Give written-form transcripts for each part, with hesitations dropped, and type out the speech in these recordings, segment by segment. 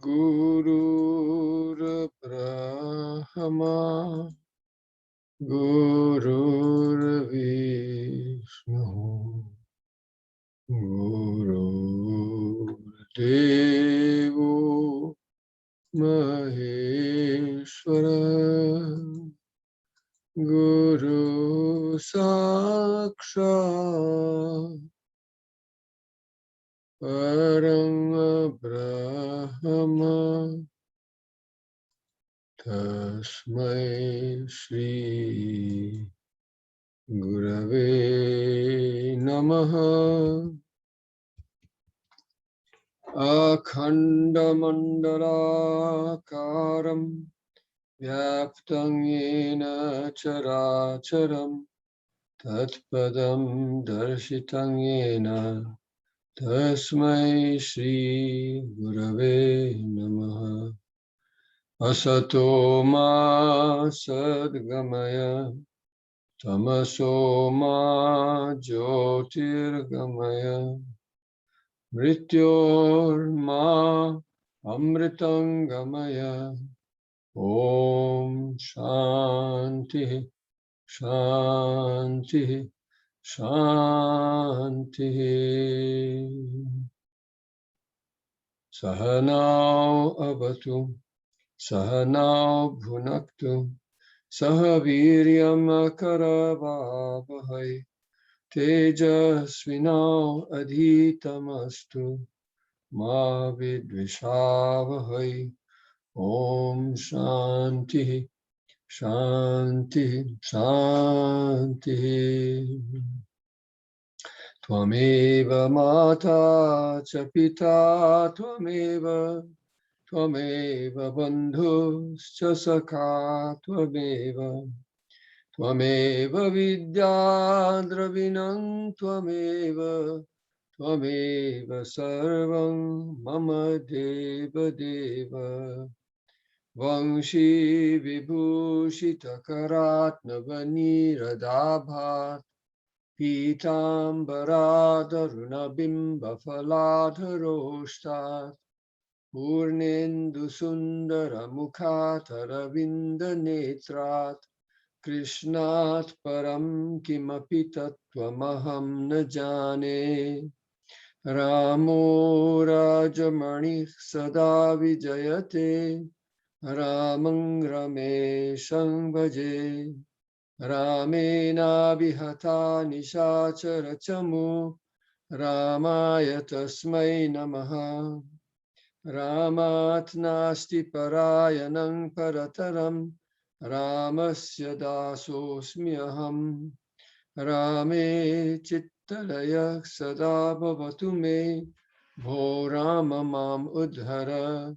Gurur Brahma Gurur Vishnu Gurur Devo Maheshwara Guru Sakshat Param Brahma Tasmai Shri Gurave Namaha Akhandamandalakaram Vyaptam Yena Characharam Tatpadam Darshitam Yena Tasmai Shri Gurave Namaha Asato Ma Sadgamaya Tamaso Ma Jyotirgamaya Mrityorma Amritangamaya Om Shanti Shanti Shanti Sahanao Avatu Sahanao Bhunaktu Sahaviryam Karavavahai Tejasvinao Adhitamastu Ma Vidvishavahai Om Shanti Shanti Shanti Tvameva Mata cha Pita Tvameva Bandhu cha Sakha Tvameva Vidya Dravinam Tvameva Sarvam Mama Deva Deva Vangshi Vibhushita Karatnavani Radhabhat Pitambarada Bimba Faladharostat Purnendu Sundara Mukhataravinda Netrat Krishnat Param Kimapi Tattvamaham na jane Ramo Rajamani Sada Vijayate Ramang Rameshang Bhaje Ramena Vihata Nishachara Chamu Ramaya Tasmai Namaha Ramat Nasti Parayanang Parataram Ramasya Dasosmyaham Rame Chittalaya Sada Bhavatu Me Bho Rama Mam Udhara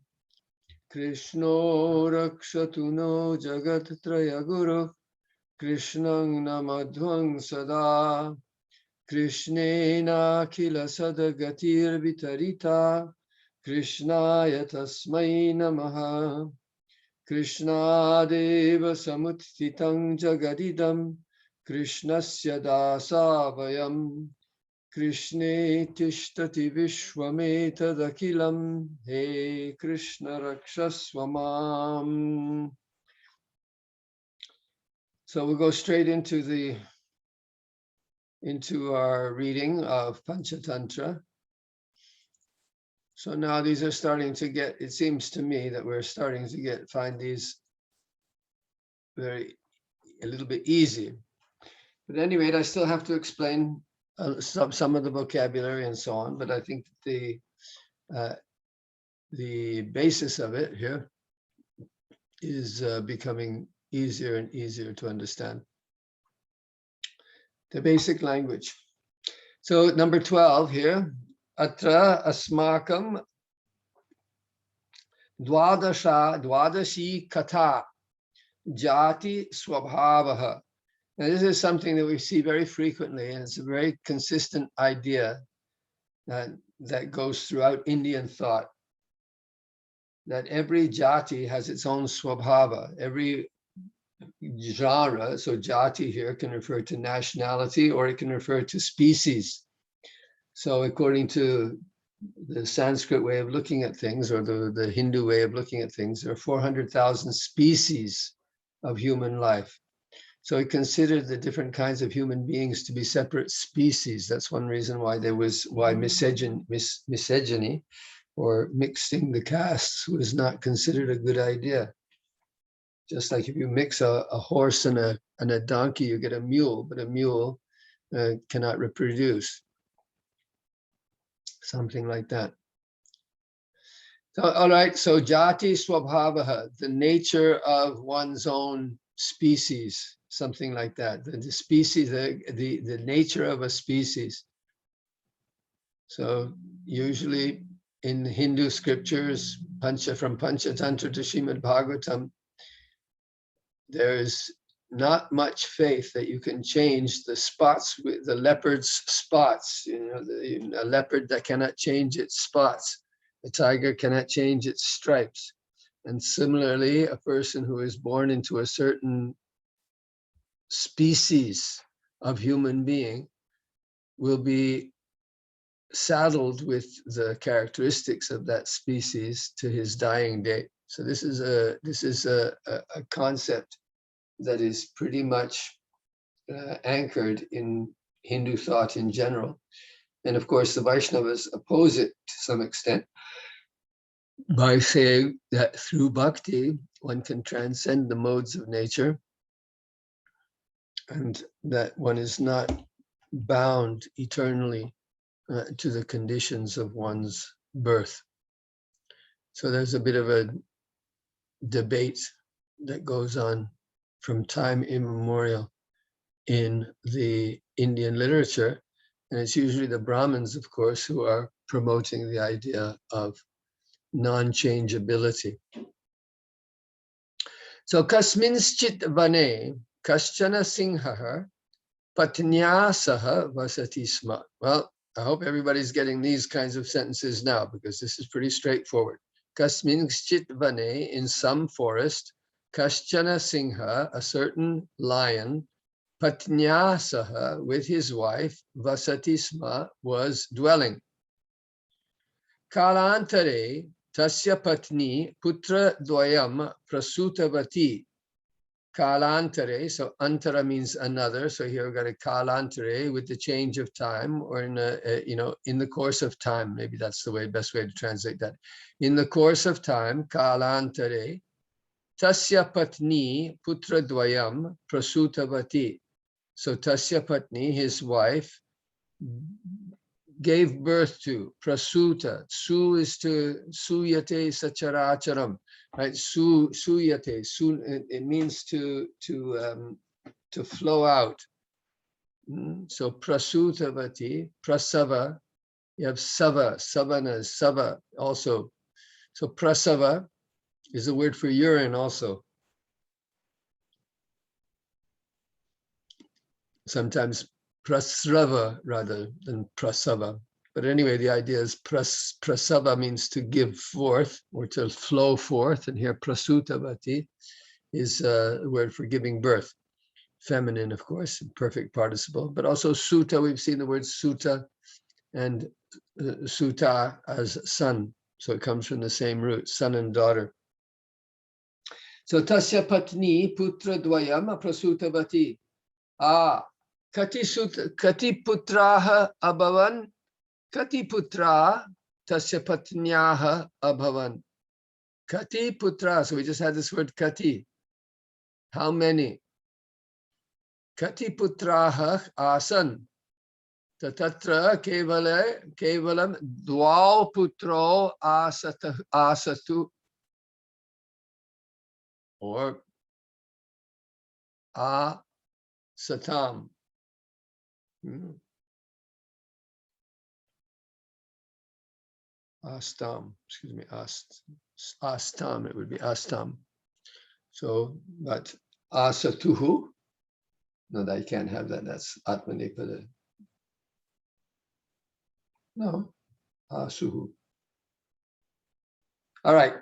Krishno Rakshatu No Jagat Traya Guru Krishnang Namadhvang Sada Krishnena Kila Sadagatir Vitarita Krishnaya Tasmai Namaha Krishna Deva Samutthitang Jagadidam Krishnasya Dasavayam Krishne Tishtati Vishwametadakilam He Krishna Rakshaswamam. So we'll go straight into our reading of Panchatantra. So now these are starting to get, it seems to me that we're starting to find these a little bit easy. But at any rate, I still have to explain some of the vocabulary and so on, but I think the basis of it here is becoming easier and easier to understand. The basic language. So number 12 here, Atra Asmakam Dwadashi Katha Jati Swabhavaha. Now this is something that we see very frequently, and it's a very consistent idea that goes throughout Indian thought, that every jati has its own swabhava, every genre. So jati here can refer to nationality or it can refer to species. So according to the Sanskrit way of looking at things, or the Hindu way of looking at things, there are 400,000 species of human life. So he considered the different kinds of human beings to be separate species. That's one reason why misogyny or mixing the castes was not considered a good idea. Just like if you mix a horse and a donkey, you get a mule, but a mule cannot reproduce. Something like that. So, all right, so jati swabhavaha, the nature of one's own species, something like that. The species, the nature of a species. So usually in Hindu scriptures, from Panchatantra to Srimad Bhagavatam, there is not much faith that you can change the spots, with the leopard's spots. A leopard that cannot change its spots. A tiger cannot change its stripes. And similarly, a person who is born into a certain species of human being will be saddled with the characteristics of that species to his dying day. So this is a concept that is pretty much anchored in Hindu thought in general. And of course, the Vaishnavas oppose it to some extent by saying that through bhakti, one can transcend the modes of nature and that one is not bound eternally to the conditions of one's birth. So there's a bit of a debate that goes on from time immemorial in the Indian literature. And it's usually the Brahmins, of course, who are promoting the idea of non-changeability. So kasminschit vane kaschana singhaha patnyasaha vasati sma. Well, I hope everybody's getting these kinds of sentences now, because this is pretty straightforward. Kasminschit vane, in some forest, kaschana singha, a certain lion, patnyasaha, with his wife, vasati sma, was dwelling. Kalantare tasya patni putra dvayam prasutavati. Kalantare, so antara means another. So here we've got a kalantare with the change of time, or in in the course of time. Maybe that's the best way to translate that. In the course of time, kalantare tasya patni putra dvayam prasutavati. So tasya patni, his wife, gave birth to, prasuta. Su is to suyate sacharacharam, right? Suyate, it means to flow out. So prasutavati, prasava, you have sava, savana, sava also. So prasava is a word for urine also. Sometimes prasrava rather than prasava. But anyway, the idea is prasava means to give forth or to flow forth. And here prasutavati is a word for giving birth. Feminine, of course, perfect participle. But also suta, we've seen the word suta and suta as son. So it comes from the same root, son and daughter. So tasya patni putra dvayam prasutavati. Kati putraha abhavan, kati putra tasya patnyaha abhavan. Kati putra, so we just had this word kati. How many? Kati putraha asan. Tatatra kevalam dwau putro asatu. Or asatam. Astam, excuse me, astam, it would be astam. So, but asatuhu, no, that you can't have that, that's atmanipada. No, asuhu. All right.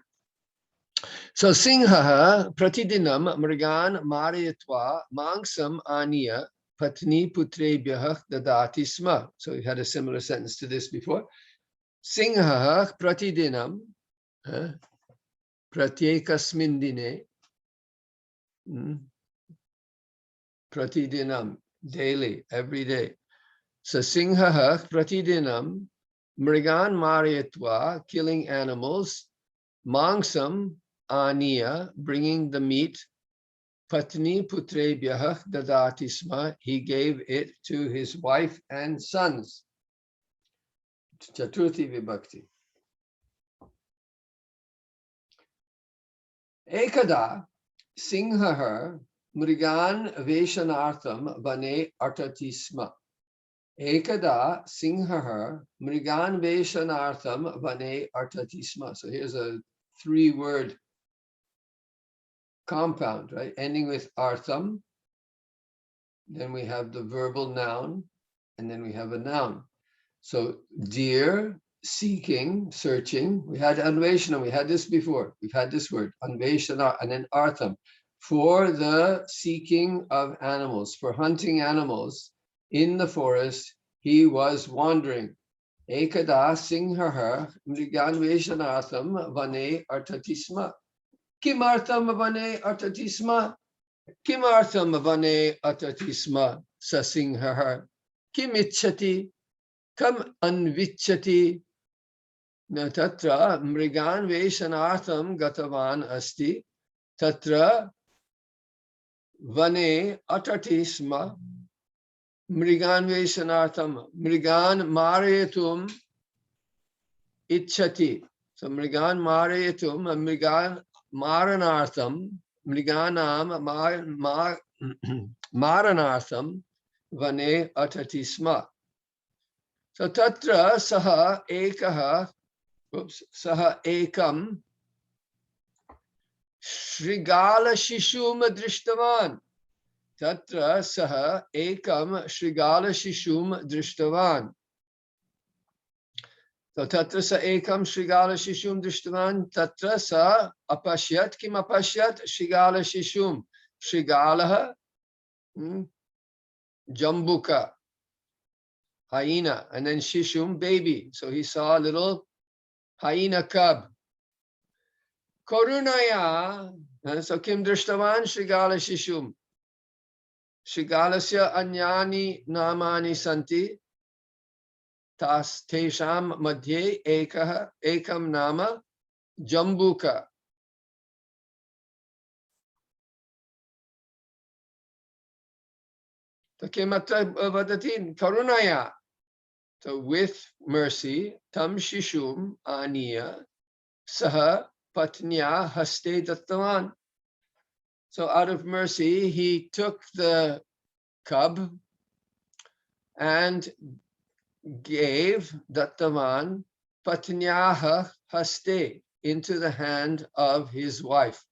So, singhaha pratidinam mrigan mariyatva mangsam aniya patni putrebhyah dadati sma. So we had a similar sentence to this before. Singha pratidinam, pratyekasmin dine, pratidinam, daily, every day. So Singha pratidinam, mrigan mariyatva, killing animals, mangsam aniya, bringing the meat, patni putrebhyah dadati sma, he gave it to his wife and sons. Chaturthi vibhakti. Ekada Singha mrigan veshanartham vane artatisma. Ekada Singha mrigan veshanartham vane artatisma. So here's a 3-word compound, right? Ending with artham. Then we have the verbal noun, and then we have a noun. So deer, seeking, searching. We had anveshana, we had this before. We've had this word, anveshana, and then artham. For the seeking of animals, for hunting animals in the forest, he was wandering. Ekada singha mriganveshanartham vane artatisma. Kimartham vane artatisma. Kimartham vane artatisma sasingha. Kimichati. Kam anvichati. Na tatra mrigan veshanartham gatavan asti. Tatra vane atatisma. Mrigan veshanartham. Mrigan mariyatum ichati. So mrigan mariyatum, mrigan maranartham, mriganam maranartham vane atatisma. So tatra saha ekaha, saha ekam shrigala shishum drishtavan. Tatra saha ekam shrigala shishum drishtavan. So tatra sa ekam shrigala shishum drishtavan. Tatra sa apashyat. Kim apashyat? Shrigala shishum. Shrigalaha jambuka, hyena, and then shishum, baby. So he saw a little hyena cub. Korunaya. So kim drishtavan shrigala shishum. Shrigalasya anyani namani santi. Tas tesham madhye ekam nama jambuka. So kimatra vadatin karunaya. So with mercy, tam shishum aniya saha patnya haste dattavan. So out of mercy, he took the cub and gave dattavan patnyaha haste, into the hand of his wife.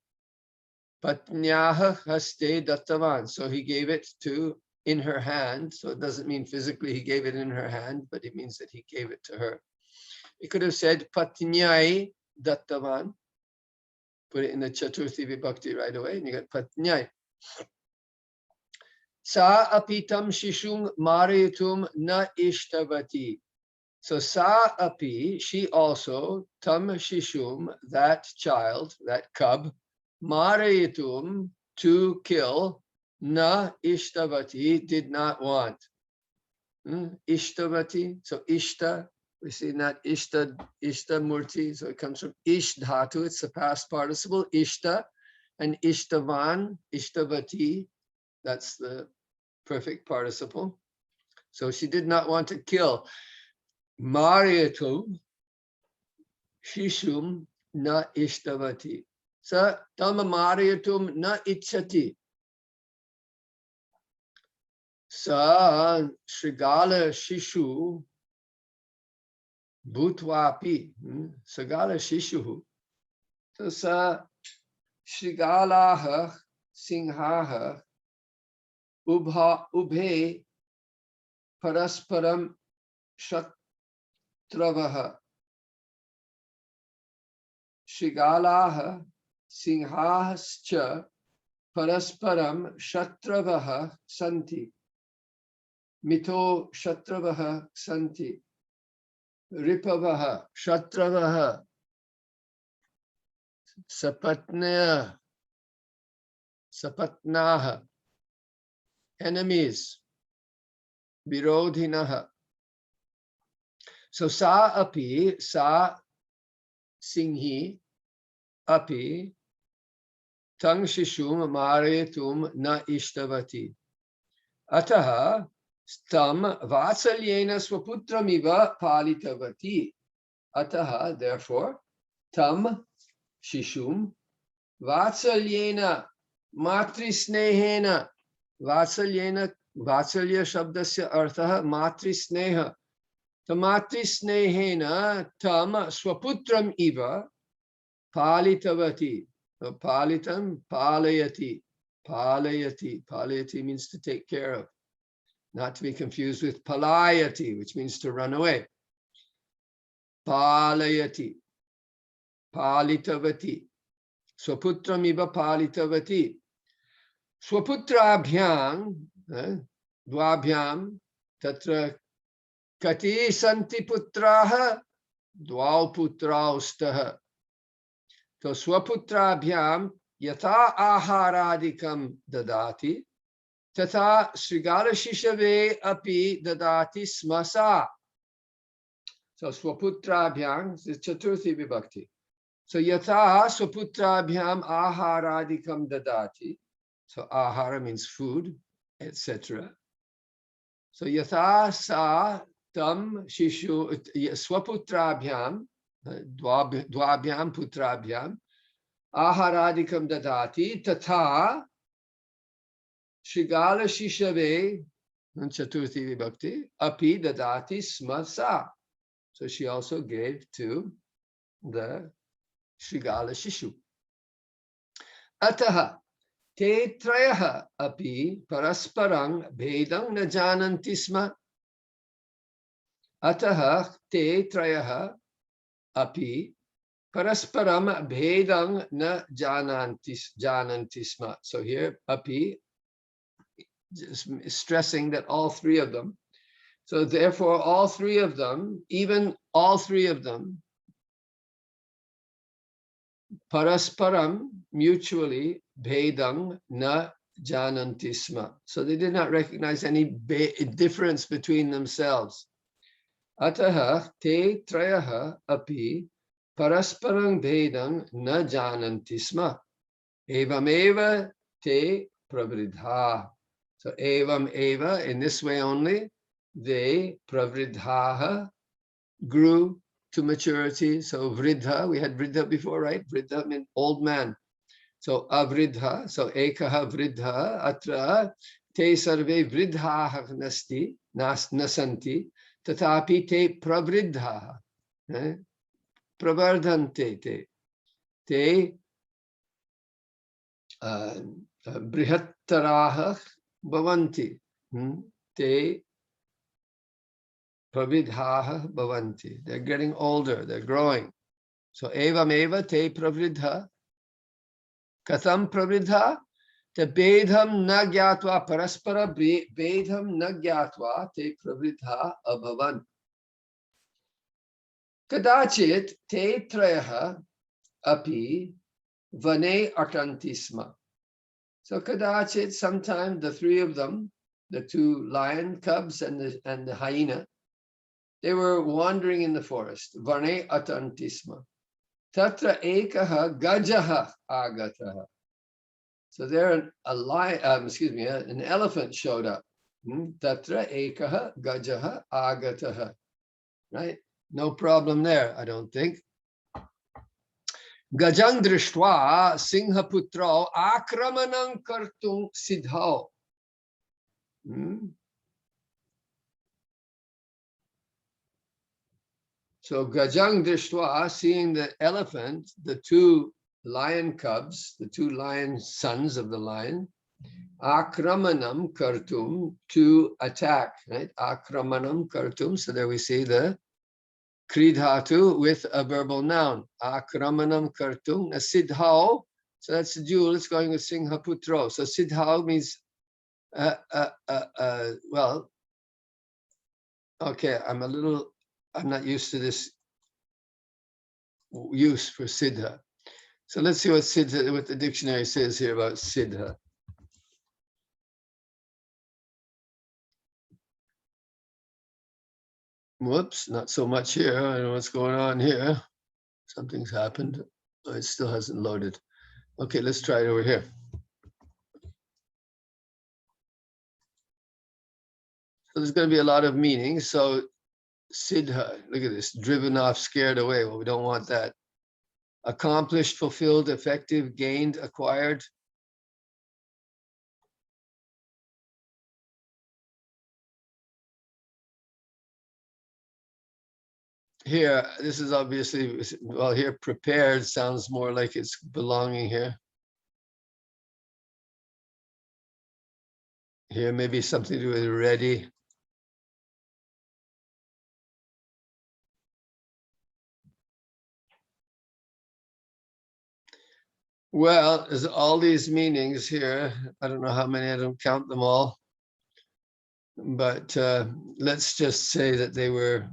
Patnyaha haste dattavan. So he gave it in her hand. So it doesn't mean physically he gave it in her hand, but it means that he gave it to her. He could have said patnyai dattavan. Put it in the Chaturthi Vibhakti right away, and you got patnyai. Sa apitam shishum maritum na ishtavati. So sa api, she also, tam shishum, that child, that cub, maritum, to kill, na ishtavati, did not want. Ishtavati, so ishta, we see that ishta murti, so it comes from ish dhatu, it's the past participle, ishta, and ishtavan, ishtavati, that's the perfect participle. So she did not want to kill. Mariyatum shishum na ishtavati. Sa tama mariyatum na ichati. Sa shrigala shishu bhutvapi. Sagala shishu. So sa shrigalaha singhaha ubhe parasparam shatravaha. Shrigalaha singhascha parasparam shatravaha santi. Mito shatravaha santi. Ripavaha, Kshatravaha, Sapatnaya, Sapatnaha, enemies, Virodhinaha. So sa api, sa singhi, api, tang shishum maretum na ishtavati. Ataha tam vatsalyena swaputramiva palitavati. Ataha, therefore, tam shishum vatsalyena matrisnehena. Vatsalyena, vatsalya shabdasya artha matrisneha. The matrisnehena tam swaputram iva palitavati. Palitam palayati. Palayati. Palayati means to take care of. Not to be confused with palayati, which means to run away. Palayati. Palitavati. Swaputram iva palitavati. Swaputrabhyam, dvabhyam, tatra kati santi putraha, dvau putraustaha. So swaputrabhyam yata aharadikam dadati, tata srigala shishave api dadati smasa. So swaputrabhyam is chaturthi vibhakti. So yata swaputrabhyam aharadikam dadati. So ahara means food, etc. So yatha sa tam shishu swaputrabhyam, dvabhyam putrabhyam, aharadikam dadati, tata shigala shishave, chaturthi vibhakti, api dadati smasa. So she also gave to the shigala shishu. Ataha te trayaha api parasparang bhedang na jananti sma. Ataha te trayaha api parasparam bhedang na jananti sma. So here api is stressing that all three of them. So therefore all three of them, even all three of them, parasparam, mutually, bhedang na jananti sma. So they did not recognize any difference between themselves. Ataha te trayaha api parasparang bhedang na jananti sma. Evam eva te pravridha. So evam eva, in this way only, they pravridhaha grew to maturity. So vridha, we had vridha before, right? Vridha meant old man. So avridha, so ekaha vridha, atra te sarve vridhaha nasti, nasanti, tatapi te pravridhaha, pravardhante te brihattaraha bhavanti, te pravidhaha bhavanti. They're getting older, they're growing. So evam eva te pravridha. Katham pravridha? Te bedham na gyatva, paraspara bedham na gyatva te pravridha abhavan. Kadachit te trayaha api vane atantisma. So kadachit, sometime the three of them, the two lion cubs and the hyena, they were wandering in the forest. Vane atantisma. Tatra ekaha gajaha agataha. So there a lion, an elephant showed up. Tatra ekaha gajaha agataha. Right? No problem there, I don't think. Gajang drishtva singhaputro akramanam kartum siddhao. So Gajang Drishtva, seeing the elephant, the two lion cubs, the two lion sons of the lion, akramanam kartum, to attack, right? Akramanam kartum. So there we see the kridhatu with a verbal noun. Akramanam kartum, a siddhao. So that's the jewel, it's going with singhaputro. So siddhao means, well, okay, I'm a little I'm not used to this use for siddha. So let's see what siddha, what the dictionary says here about siddha. Whoops, not so much here. I don't know what's going on here. Something's happened. Oh, it still hasn't loaded. Okay, let's try it over here. So there's going to be a lot of meanings. So siddha, look at this, driven off, scared away. Well, we don't want that. Accomplished, fulfilled, effective, gained, acquired. Here, this is obviously, well, here prepared sounds more like it's belonging here. Here, maybe something to do with ready. Well, there's all these meanings here. I don't know how many, I don't count them all. But let's just say that they were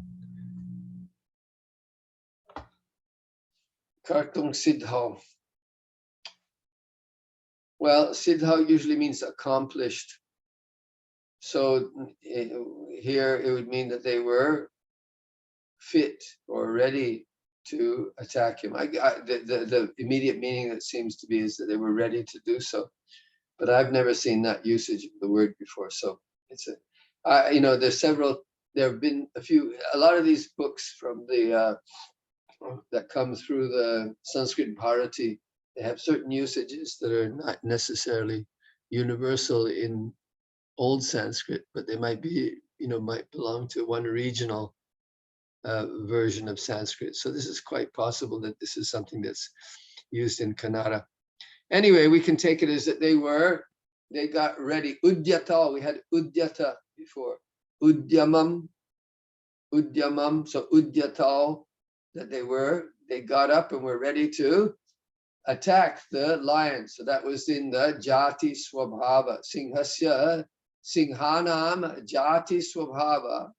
Kartung Siddha. Well, Siddha usually means accomplished. So here it would mean that they were fit or ready to attack him. The immediate meaning that seems to be is that they were ready to do so. But I've never seen that usage of the word before. So it's there's several, there have been a lot of these books from the, that come through the Sanskrit Bharati, they have certain usages that are not necessarily universal in old Sanskrit, but they might be, might belong to one regional version of Sanskrit. So this is quite possible that this is something that's used in Kannada. Anyway, we can take it as that they got ready. Udyata, we had udyata before. Udyamam, so udyata, that they got up and were ready to attack the lion. So that was in the jati swabhava. Singhanam jati swabhava,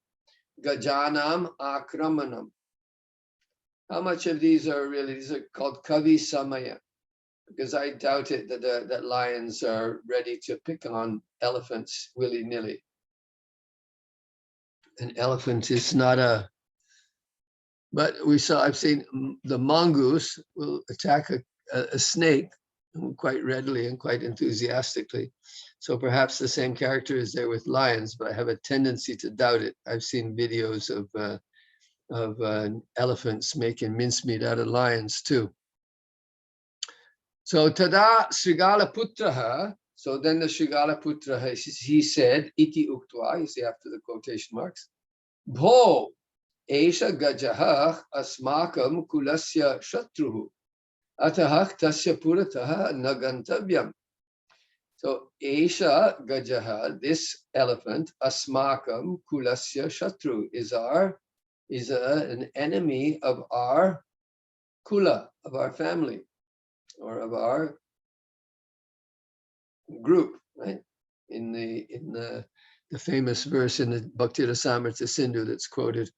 gajanam akramanam. How much of these are called kavi samaya? Because I doubt it that lions are ready to pick on elephants willy-nilly. An elephant is not but I've seen the mongoose will attack a snake quite readily and quite enthusiastically. So perhaps the same character is there with lions, but I have a tendency to doubt it. I've seen videos of elephants making mincemeat out of lions too. So tada Srigala Putraha, so then the Srigala Putraha, he said, iti uktva, you see after the quotation marks, bho, esha gajah asmakam kulasya shatruhu, atahak tasya purataha nagantavyam. So esha gajah, this elephant, asmakam kulasya shatru, is an enemy of our kula, of our family, or of our group, right? In the famous verse in the Bhakti Rasamrita Sindhu that's quoted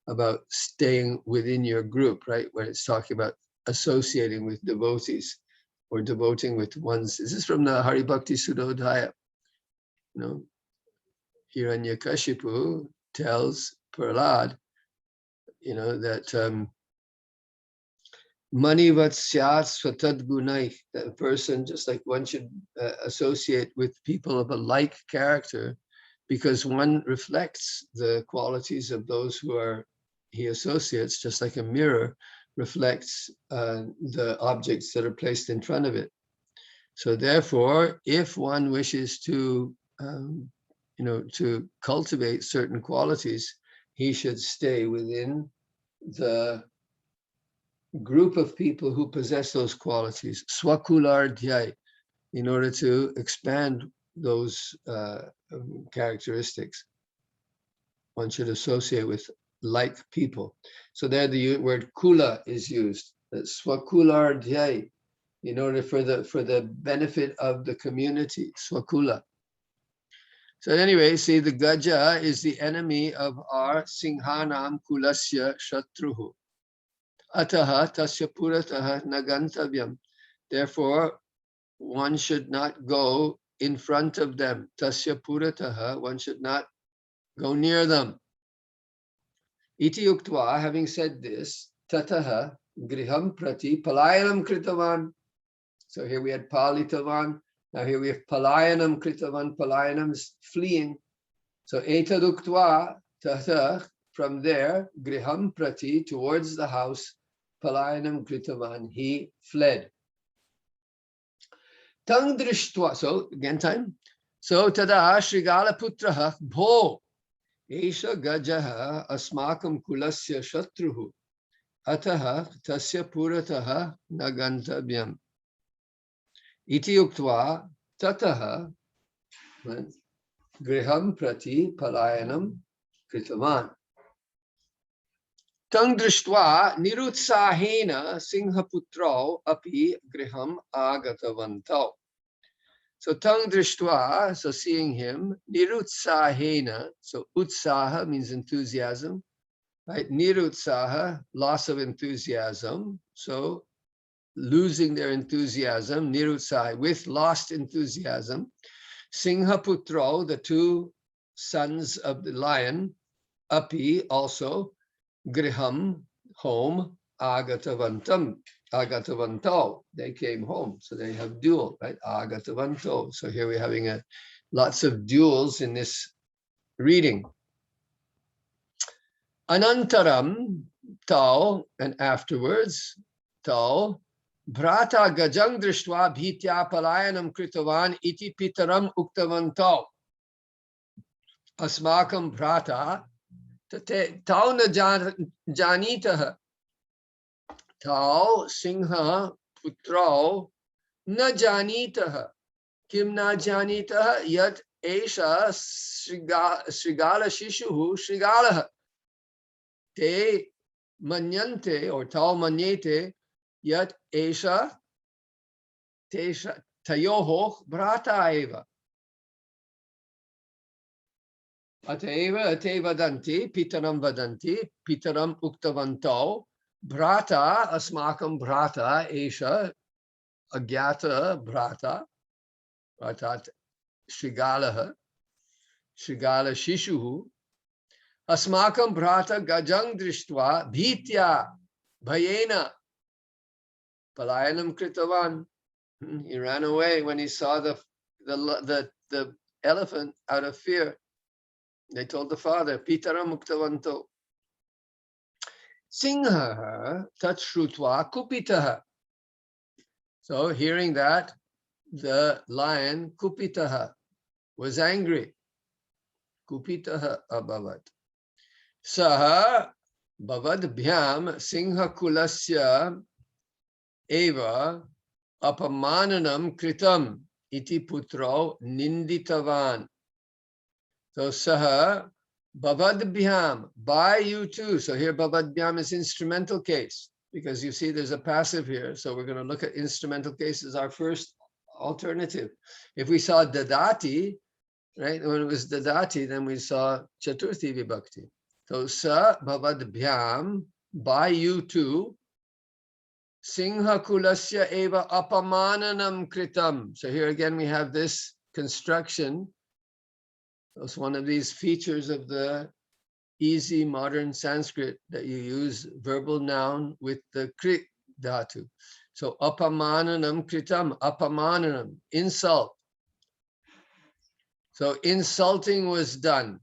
about staying within your group, right? When it's talking about associating with devotees or devoting with one's. This is from the Hari Bhakti Sudodhaya. Hiranyakashipu tells Prahlad, that Mani vatsyat swatad gunai, that a person, just like one should associate with people of a like character, because one reflects the qualities of those he associates, just like a mirror reflects the objects that are placed in front of it. So therefore, if one wishes to, to cultivate certain qualities, he should stay within the group of people who possess those qualities, swakulardhyai, in order to expand those characteristics. One should associate with like people. So there the word kula is used, swakulardhyai, in order for the benefit of the community, swakula. So anyway, see, the Gaja is the enemy of our Singhanam Kulasya Shatruhu. Ataha tasya purataha nagantavyam. Therefore, one should not go in front of them. Tasya purataha, one should not go near them. Iti uktva, having said this, tataha griham prati palayanam kritavan. So here we had palitavan. Now here we have palayanam kritavan. Palayanam is fleeing. So etaduktva tata, from there, griham prati, towards the house, palayanam kritavan, he fled. Tang drishtva, so again time. So tada Shrigala putraha bho Esha gajaha asmakam kulasya shatruhu ataha tasya purataha nagantavyam. Iti uktva tataha griham prati palayanam kritavan. Tang drishtva nirutsahena singhaputro api griham agatavanto. So tang drishtva, so seeing him, nirutsahena, so utsaha means enthusiasm, right? Nirutsaha, loss of enthusiasm. So losing their enthusiasm, nirutsaha, with lost enthusiasm. Singhaputro, the two sons of the lion, api, also, griham, home, agatavantam. Agatavanto, they came home, so they have dual, right? Agatavanto. So here we're having lots of duals in this reading. Anantaram, tau, and afterwards, tau, bhrata gajang drishtva bhitya palayanam kritavan iti pitaram uktavanto. Asmakam bhrata tau na janitaha. Tau singha putro na janitaha. Kim na janitaha yat esha shrigala shishuhu shrigalaha. Te manyante or tau manyete yat esha tayoho bhrata eva. Ateva vadanti pitaram uktavanto. Bhrata, asmakam bhrata, esha, agyata bhrata, artat Shrigala shishuhu, asmakam bhrata gajang drishtva, bhitya, bhayena, palayanam kritavan. He ran away when he saw the elephant out of fear. They told the father, pitaram uktavanto. Singha tatshrutva kupitaha. So hearing that, the lion kupitaha was angry. Kupitaha abhavat. Saha bhavadbhyam singha kulasya eva apamananam kritam iti putro ninditavan. So saha bhavadbhyam, by you too. So here bhavadbhyam is instrumental case, because you see there's a passive here. So we're going to look at instrumental case as our first alternative. If we saw dadati, right, when it was dadati, then we saw chaturthi vibhakti. So sa bhavadbhyam, by you too, singha kulasya eva apamananam kritam. So here again we have this construction. It's one of these features of the easy modern Sanskrit that you use verbal noun with the krit dhatu. So apamananam kritam, apamananam, insult. So insulting was done.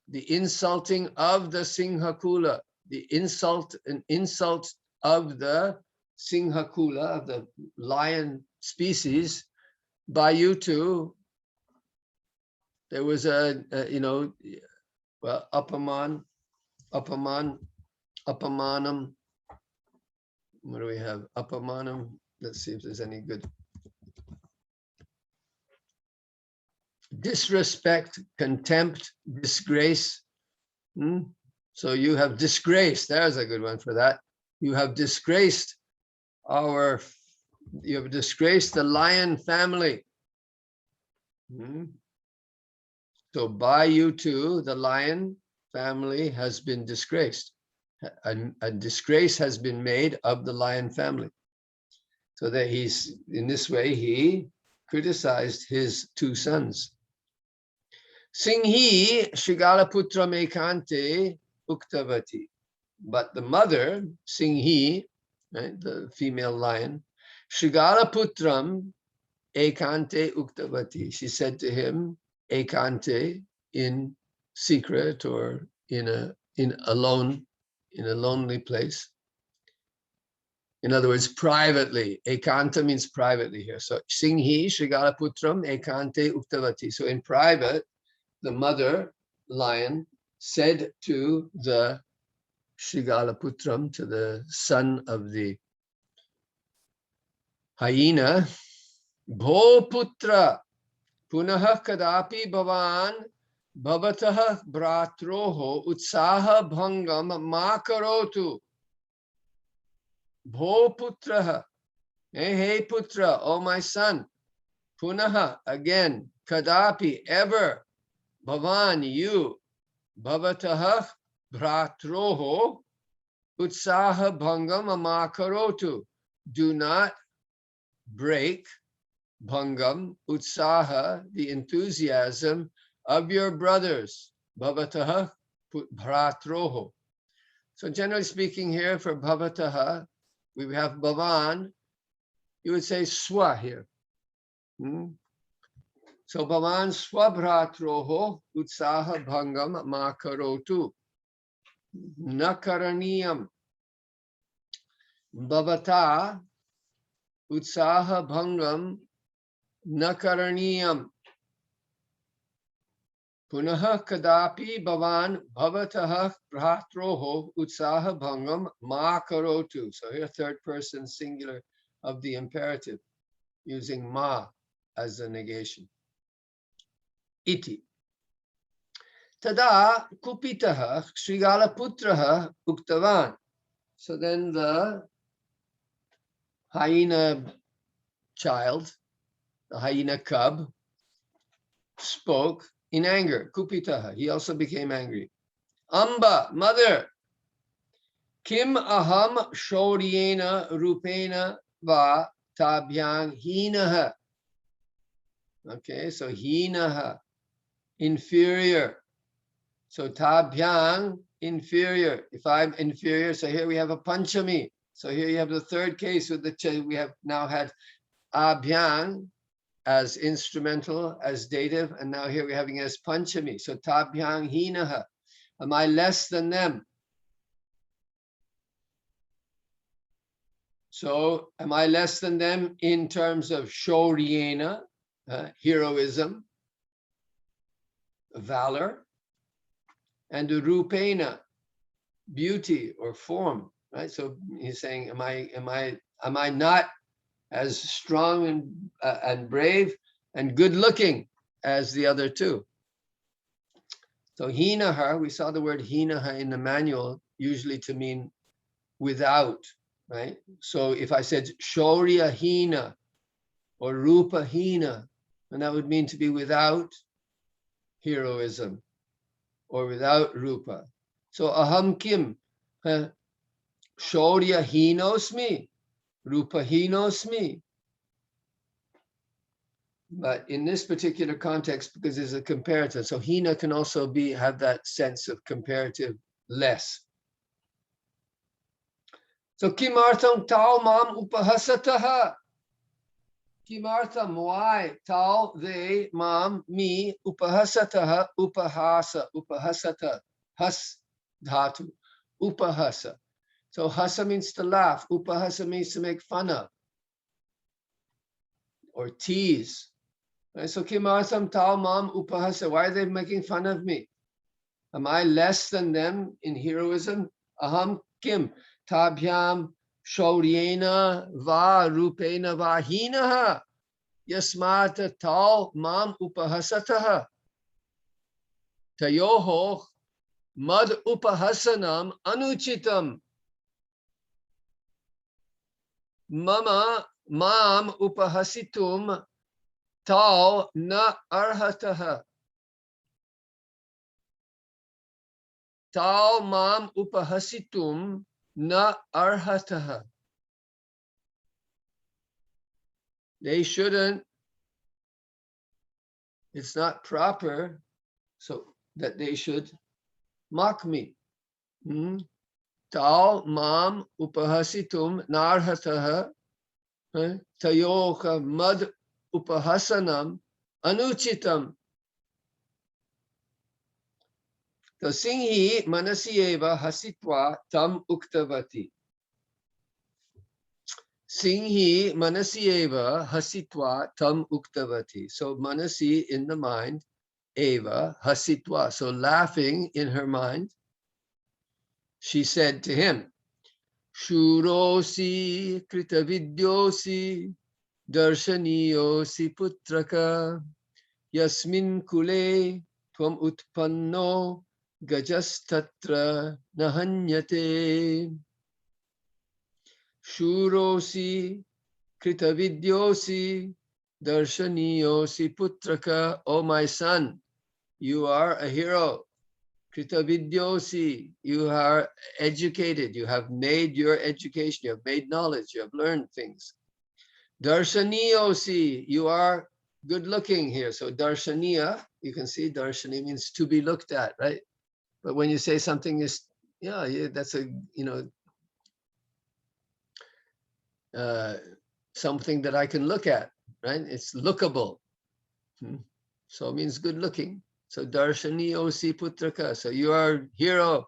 The insulting of the Singhakula, the insult of the Singhakula, of the lion species, by you two. There was well, apamanam. What do we have? Apamanam. Let's see if there's any good. Disrespect, contempt, disgrace. So you have disgraced. There's a good one for that. You have disgraced you have disgraced the lion family. So by you two, the lion family has been disgraced. A disgrace has been made of the lion family. So that he's, in this way, he criticized his two sons. Singhi Shigalaputra Mekante Uktavati. But the mother, Singhi, right, the female lion, Shigalaputram Ekante Uktavati. She said to him, Ekante, in secret or in a lonely place. In other words, privately. Ekanta means privately here. So Singhi Shigalaputram Ekante Uktavati. So in private, the mother lion said to the Shigalaputram, to the son of the hyena, Bho putra punaha kadapi bhavan bhavatah bratroho utsaha bhangam ma karotu. Bho putraha, hey putra, oh my son, punaha, again, kadapi, ever, bhavan, you, bhavatah bratroho utsaha bhangam ma karotu. Do not break bhangam, utsaha, the enthusiasm of your brothers. Bhavataha bhratroho. So generally speaking here for bhavataha, we have bhavan, you would say swa here. So bhavan swabhratroho utsaha bhangam ma karotu. Nakaraniyam. Bhavata utsaha bhangam nakaraniyam. Punaha kadapi bhavan bhavatah bhratroho utsaha bhangam ma karotu. So here third person singular of the imperative, using ma as a negation. Iti. Tada kupitaha Shrigalaputraha uktavan. So then the hyena child, the hyena cub, spoke in anger. Kupitaha. He also became angry. Amba, mother. Kim aham shoryena rupena va tabhyang hinaha. Okay, so hinaha, inferior. So tabhyang, inferior. If I'm inferior, so here we have a panchami. So here you have the third case with the we have now had abhyang as instrumental, as dative, and now here we're having as panchami. So tabhyang hinaha. Am I less than them? So am I less than them in terms of shoryena, heroism, valor, and rupena, beauty or form, right? So he's saying, am I not as strong and brave and good looking as the other two? So hinaha, we saw the word hinaha in the manual usually to mean without, right? So if I said shaurya hina or rupa hina, and that would mean to be without heroism or without rupa. So aham kim, shaurya hinosmi, rupa hinosmi. But in this particular context, because there's a comparative, so hina can also have that sense of comparative less. So kimartham tal mam upahasataha. Kimartham, why? Tal, they, mam, me, upahasataha, upahasata, has dhatu, upahasa. So hasa means to laugh, upahasa means to make fun of or tease. Right? So kimartham tal mam upahasa, why are they making fun of me? Am I less than them in heroism? Aham kim tabhyam shauryena va rupena va hinaha yasmata tal mam upahasataha tayoho mad upahasanam anuchitam mama mam upahasitum tal na arhataha. tal mam upahasitum na arhataha. They shouldn't, it's not proper, so that they should mock me. Tal mam upahasitum narhataha tayoka mad upahasanam anuchitam. Tasinghi manasieva hasitva tam uktavati. Singhi manasieva hasitva tam uktavati. So manasi in the mind, eva hasitva. So laughing in her mind, she said to him, Shurosi kritavidyosi darshaniyosi putraka yasmin kule tvam utpanno gajastatra nahanyate. Shurosi kritavidyosi darshaniyosi putraka. Oh my son, you are a hero. Kritavidyosi, you are educated, you have made your education, you have made knowledge, you have learned things. Darshaniyosi, you are good looking here. So darshaniya, you can see darshani means to be looked at, right? But when you say something is, yeah, that's a, something that I can look at, right? It's lookable. So it means good looking. So darshaniyosi putraka. So you are hero,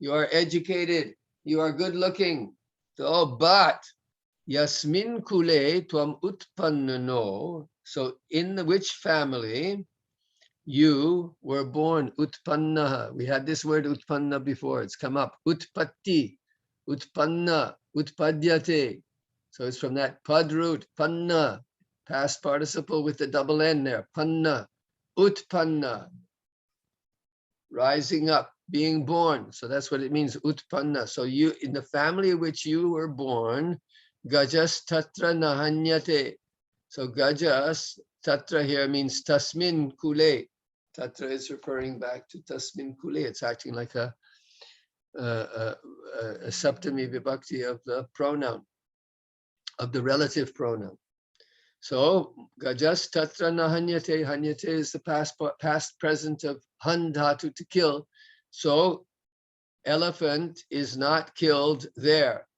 you are educated, you are good looking. So, but yasmin kule tvam utpannano. So in which family you were born? Utpanna. We had this word utpanna before. It's come up. Utpatti, utpanna, utpadyate. So it's from that pad root, panna, past participle with the double N there, panna, utpanna, rising up, being born. So that's what it means, utpanna. So you, in the family in which you were born, gajas tatra nahanyate. So gajas, tatra here means tasmin kule. Tatra is referring back to tasmin kule. It's acting like a saptami vibhakti of the pronoun, of the relative pronoun. So gajas tatra nahanyate. Hanyate is the past present of han dhatu, to kill. So elephant is not killed there.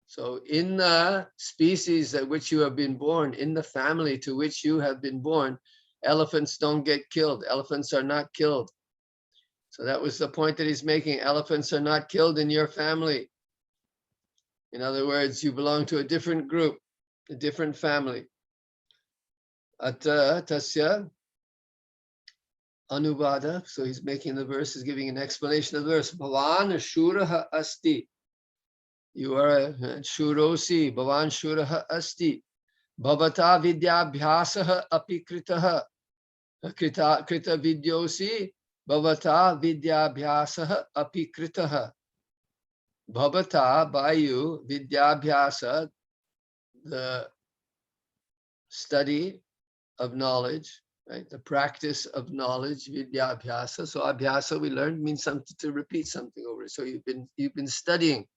So in the species at which you have been born, in the family to which you have been born, elephants don't get killed. Elephants are not killed. So that was the point that he's making. Elephants are not killed in your family. In other words, you belong to a different group, a different family. Atra tasya anuvada. So he's making the verse, he's giving an explanation of the verse. Bhavan shuraha asti. You are a shurosi. Bhavan shuraha asti. Bhavata vidyabhyasaha api kritaha. Krita vidyosi. Bhavata vidyabhyasaha api kritaha. Bhavata, by you, vidyabhyasa, the study of knowledge, right? The practice of knowledge, vidyabhyasa. So abhyasa, we learned, means something to repeat something over. So you've been studying.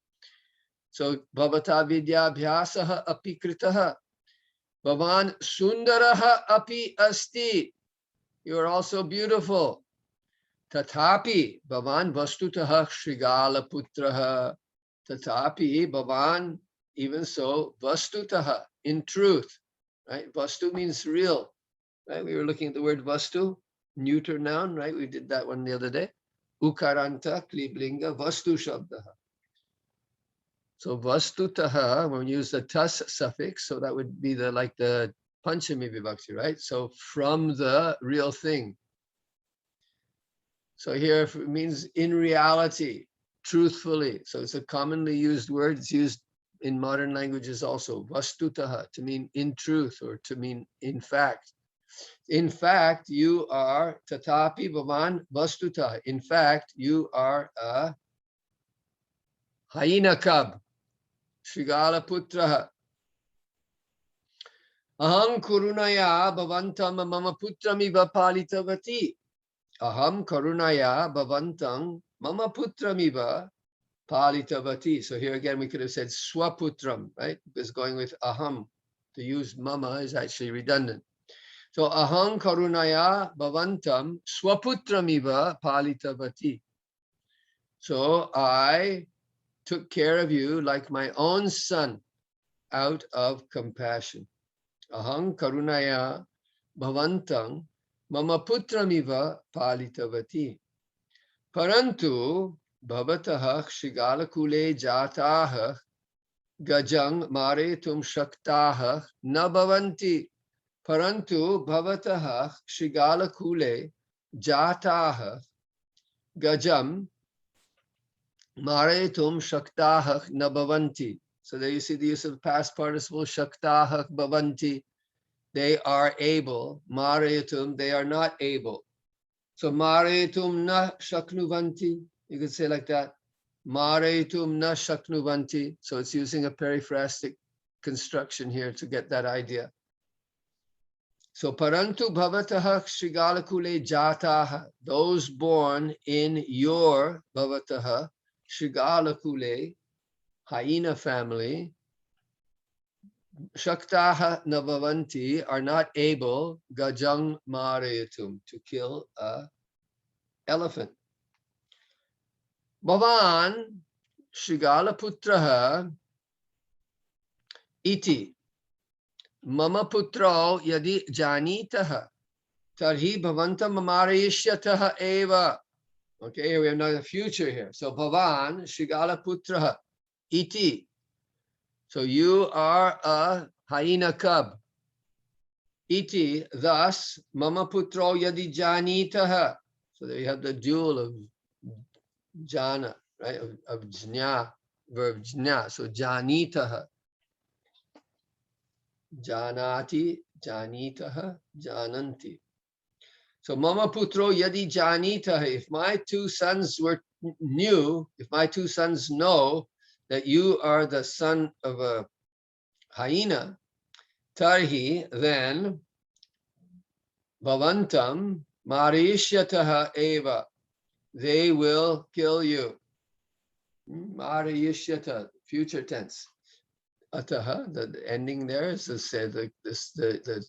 So bhavata vidyabhyasaha api kritaha. Bhavan sundaraha api asti. You are also beautiful. Tatapi bhavan vastutaha shrigala putraha. Tatapi bhavan, even so, vastutaha, in truth, right? Vastu means real, right? We were looking at the word vastu, neuter noun, right? We did that one the other day. Ukaranta, kliblinga, vastu shabdaha. So vastutaha, when we use the tas suffix, so that would be like the panchami vibhakti, right? So from the real thing. So here it means in reality, truthfully. So it's a commonly used word. It's used in modern languages also. Vastutaha, to mean in truth, or to mean in fact. In fact, you are tatapi bhavan vastuta. In fact, you are a hyena cub. Shrigala putraha. Aham karunaya bhavantam mama putrami vapalitavati. Aham karunaya bhavantam mama putramiva palitavati. So here again, we could have said swaputram, right? Because going with aham to use mama is actually redundant. So aham karunaya bhavantam swaputramiva palitavati. So I took care of you like my own son out of compassion. Aham karunaya bhavantam mama putramiva palitavati. Parantu bhavatah shigalakule jatah gajang maretum shaktah na bhavanti. Parantu bhavatah shigalakule jatah gajam maretum shaktah na bhavanti. So there you see the use of past participle shaktah bhavanti. They are able. Maretum, they are not able. So maretum na shaknuvanti. You could say like that. Maretum na shaknuvanti. So it's using a periphrastic construction here to get that idea. So parantu bhavatah shigalakule jataha. Those born in your bhavatah shigalakule, hyena family, shaktaha navavanti, are not able gajang maretum, to kill a elephant. Bhavan shigala putraha iti mama putro yadi janitaha tarhi bhavantam amarayishyataha eva. Okay, here we have another future here. So Bhavan shigala putraha iti. So you are a hyena cub. Iti, thus, mama putro yadi janitaha. So there you have the dual of jana, right? Of jna, verb jna. So janitaha. Janati, janitaha, jananti. So mama putro yadi janitaha. If my two sons if my two sons know that you are the son of a hyena, tarhi, then bhavantam mariyishyataha eva, they will kill you. Mariyishyata, future tense. Ataha, the ending there is the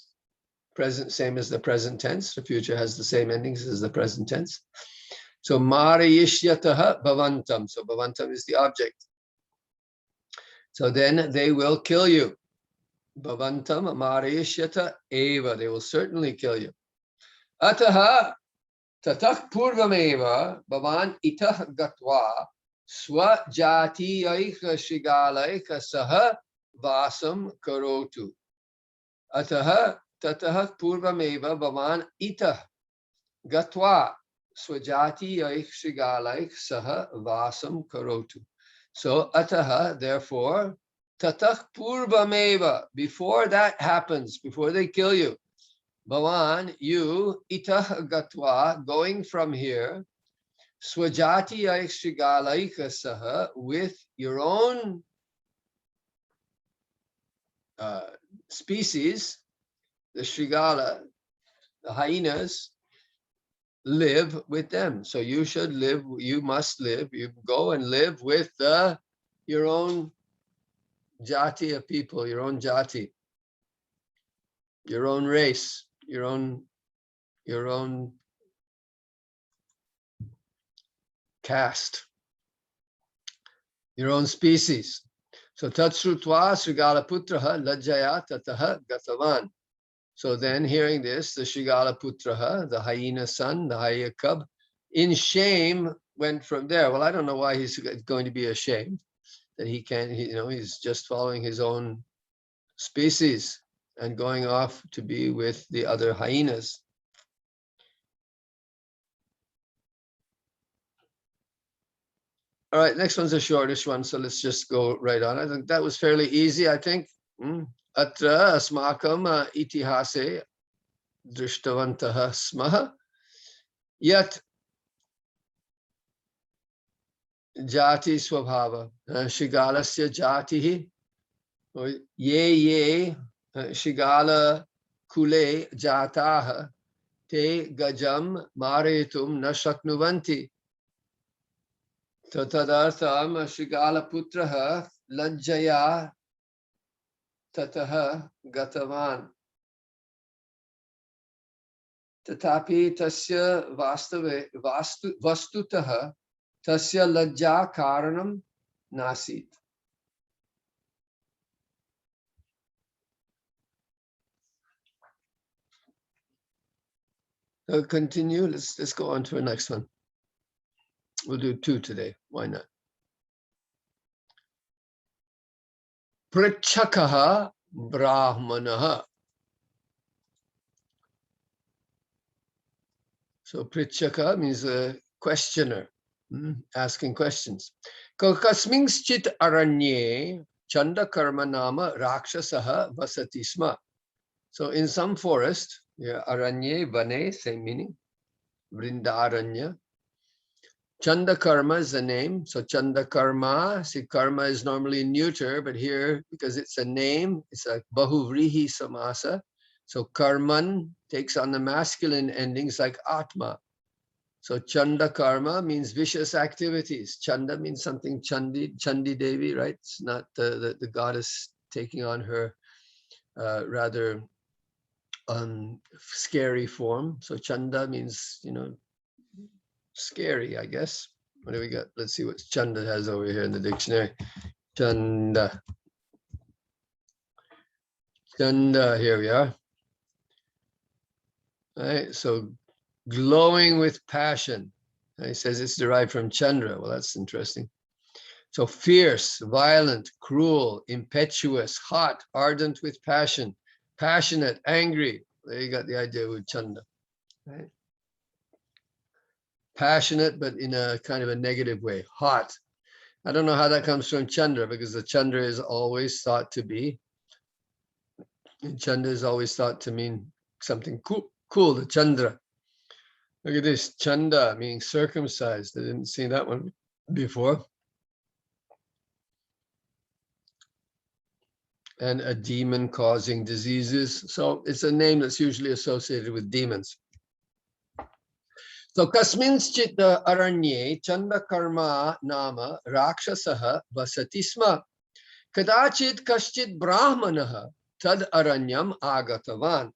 present, same as the present tense. The future has the same endings as the present tense. So mariyishyataha bhavantam. So bhavantam is the object. So then they will kill you. Bhavantam mariyishyata eva. They will certainly kill you. Ataha tatak purvameva bhavan itah gatva swajatiyaika shigalaika saha vasam karotu. Ataha tatah purvameva bhavan itah gatva swajatiyaika shigalaika saha vasam karotu. So ataha, therefore, tatah purvameva, before that happens, before they kill you, Bhavan, you, itah gatva, going from here, swajati shigalaika saha, with your own species, the shigala, the hyenas, live with them. So you should live, you must live, you go and live with your own jati of people, your own jati, your own race, your own caste, your own species. So tatsrutva srigala putraha lajjaya tataha gatavan. So then hearing this, the Shigala putraha, the hyena son, the hyena cub, in shame went from there. Well, I don't know why he's going to be ashamed that he can't, he's just following his own species and going off to be with the other hyenas. All right, next one's a shortish one, so let's just go right on. I think that was fairly easy, I think. Atra asmakam itihase drishtavantah smaha yat jati swabhava shigalasya jatihi ye shigala kule jataha te gajam maretum na shaknuvanti. Tadartham Shigala Putraha Lajjaya Tataha Gatavan. Tatapi Tasya Vastutaha Tasya Lajja Karanam Nasit. So continue. Let's go on to the next one. We'll do 2 today. Why not? Prichakaha Brahmanaha. So Prichaka means a questioner, asking questions. Kasminschit aranye chanda karma nama rakshasaha vasati sma. So in some forest, aranye, vane, same meaning, vrindaranya. Chanda karma is the name. So chanda karma, see, karma is normally neuter, but here, because it's a name, it's like bahuvrihi samasa. So karman takes on the masculine endings like atma. So chanda karma means vicious activities. Chanda means something Chandi Devi, right? It's not the goddess taking on her rather scary form. So chanda means, scary, I guess. What do we got? Let's see what chanda has over here in the dictionary. Chanda. Chanda, here we are. All right, so glowing with passion. And he says it's derived from Chandra. Well, that's interesting. So fierce, violent, cruel, impetuous, hot, ardent with passion, passionate, angry. There you got the idea with Chanda. Right? Passionate, but in a kind of a negative way. Hot. I don't know how that comes from Chandra, because the Chandra is always thought to be, and Chanda is always thought to mean something cool, the Chandra. Look at this, Chanda, meaning circumcised. I didn't see that one before. And a demon causing diseases. So it's a name that's usually associated with demons. So kasminschit aranye chanda karma nama rakshasaha vasati sma. Kadachit kaschit brahmanaha tad aranyam agatavan.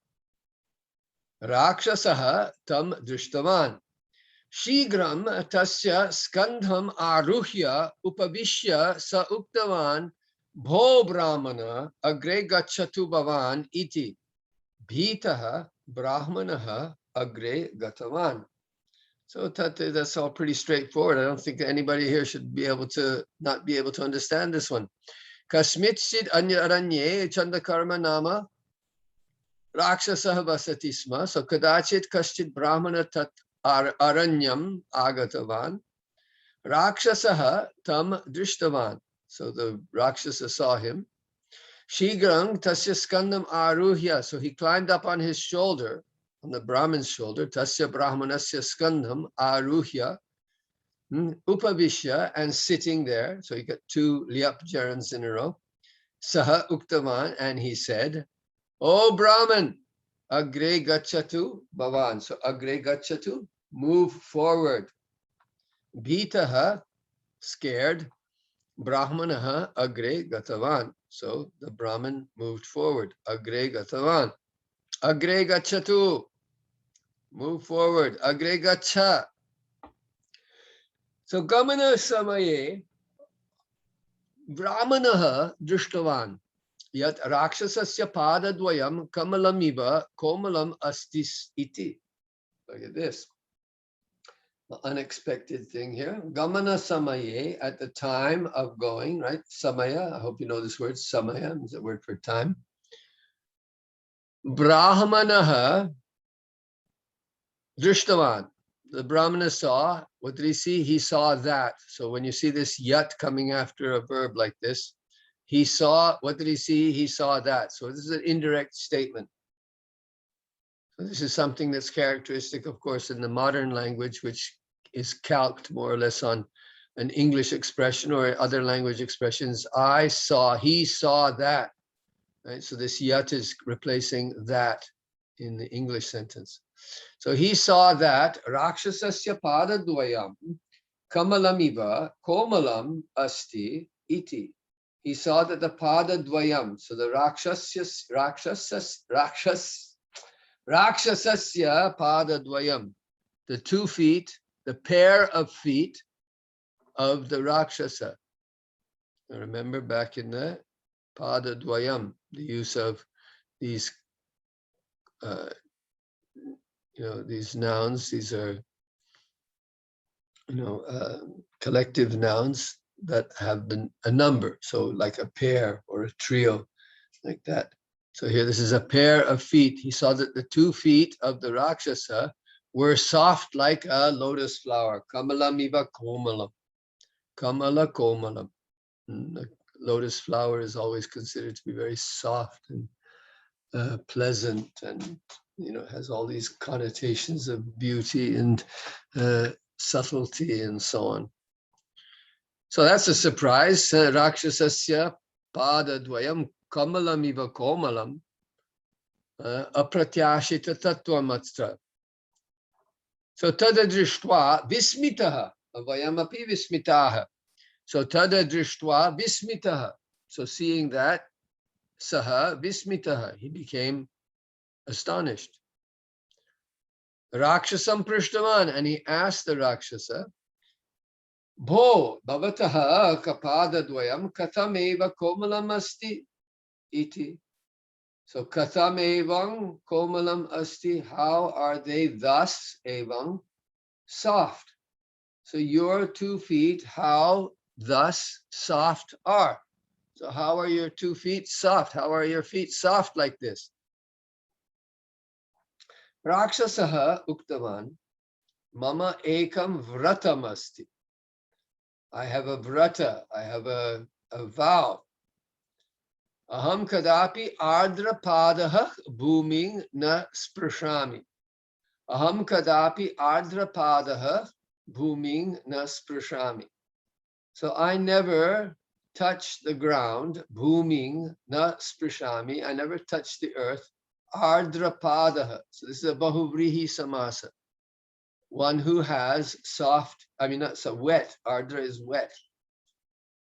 Rakshasaha tam drishtavan. Shigram tasya skandham aruhya upavishya sa uktavan bho brahmana agre gachatu bhavan iti bhitaha brahmanaha agre gatavan. So that's all pretty straightforward. I don't think anybody here should be able to not be able to understand this one. Kasmitsid anya aranye chandakarma nama rakshasah vasati sma. So kadachit kaschit brahmana tat aranyam agatavan. Rakshasaha tam drishtavan. So the Rakshasa saw him. Shigrang tasya skandam aruhya. So he climbed up on his shoulder, on the Brahmin's shoulder. Tasya brahmanasya skandam aruhya. Upavishya, and sitting there. So he got 2 liap gerunds in a row. Saha uktavan, and he said, "O Brahman, agre gachatu bhavan." So agre gachatu, move forward. Bhitaha, scared. Brahmanaha agre gatavan. So the Brahmin moved forward. Agre gatavan. Agre gachatu. Move forward. Agre gacha. So gamana samaye Brahmanaha drishtavan. Yat rakshasasya padadvayam kamalamiva komalam astis iti. Look at this. Unexpected thing here. Gamana samaye, at the time of going, right? Samaya, I hope you know this word. Samaya is a word for time. Brahmanaha drishtavan. The Brahmana saw. What did he see? He saw that. So when you see this yat coming after a verb like this, he saw, what did he see? He saw that. So this is an indirect statement. So this is something that's characteristic, of course, in the modern language, which is calqued more or less on an English expression or other language expressions. I saw, he saw that. Right? So this yat is replacing that in the English sentence. So he saw that Rakshasasya padadvayam. Kamalamiva komalam asti iti. He saw that the pada dvayam, so the rakshasasya pada dvayam, the 2 feet, the pair of feet of the rakshasa. I remember back in the pada dvayam, the use of these, these nouns. These are, collective nouns that have been a number. So like a pair or a trio, like that. So here, this is a pair of feet. He saw that the 2 feet of the Rakshasa were soft like a lotus flower. Kamalamiva komalam. Kamala komalam. The lotus flower is always considered to be very soft and pleasant, and has all these connotations of beauty and subtlety and so on. So that's a surprise. Rakshasasya pada dvayam kamalamiva komalam apratyashita tattvamattra. So tada drishtva vismitaha vayamapi vismitaha. So tada drishtva vismitaha. So seeing that, saha vismitaha, he became astonished. Rakshasam prishtavan, and he asked the Rakshasa, Bho bhavataha kapada dvayam katham eva komalam asti iti. So katham evam komalam asti, how are they thus evam soft? So your 2 feet, how thus soft are? So how are your 2 feet soft? How are your feet soft like this? Rakshasaha uktavan mama ekam vratam asti. I have a vrata, I have a vow. Aham kadapi ardra padaha bhuming na sprashami. Aham kadapi ardra padaha bhuming na sprashami. So I never touch the ground, bhuming na sprashami. I never touch the earth. Ardra padaha. So this is a bahuvrihi samasa. One who has soft, not so wet. Ardra is wet.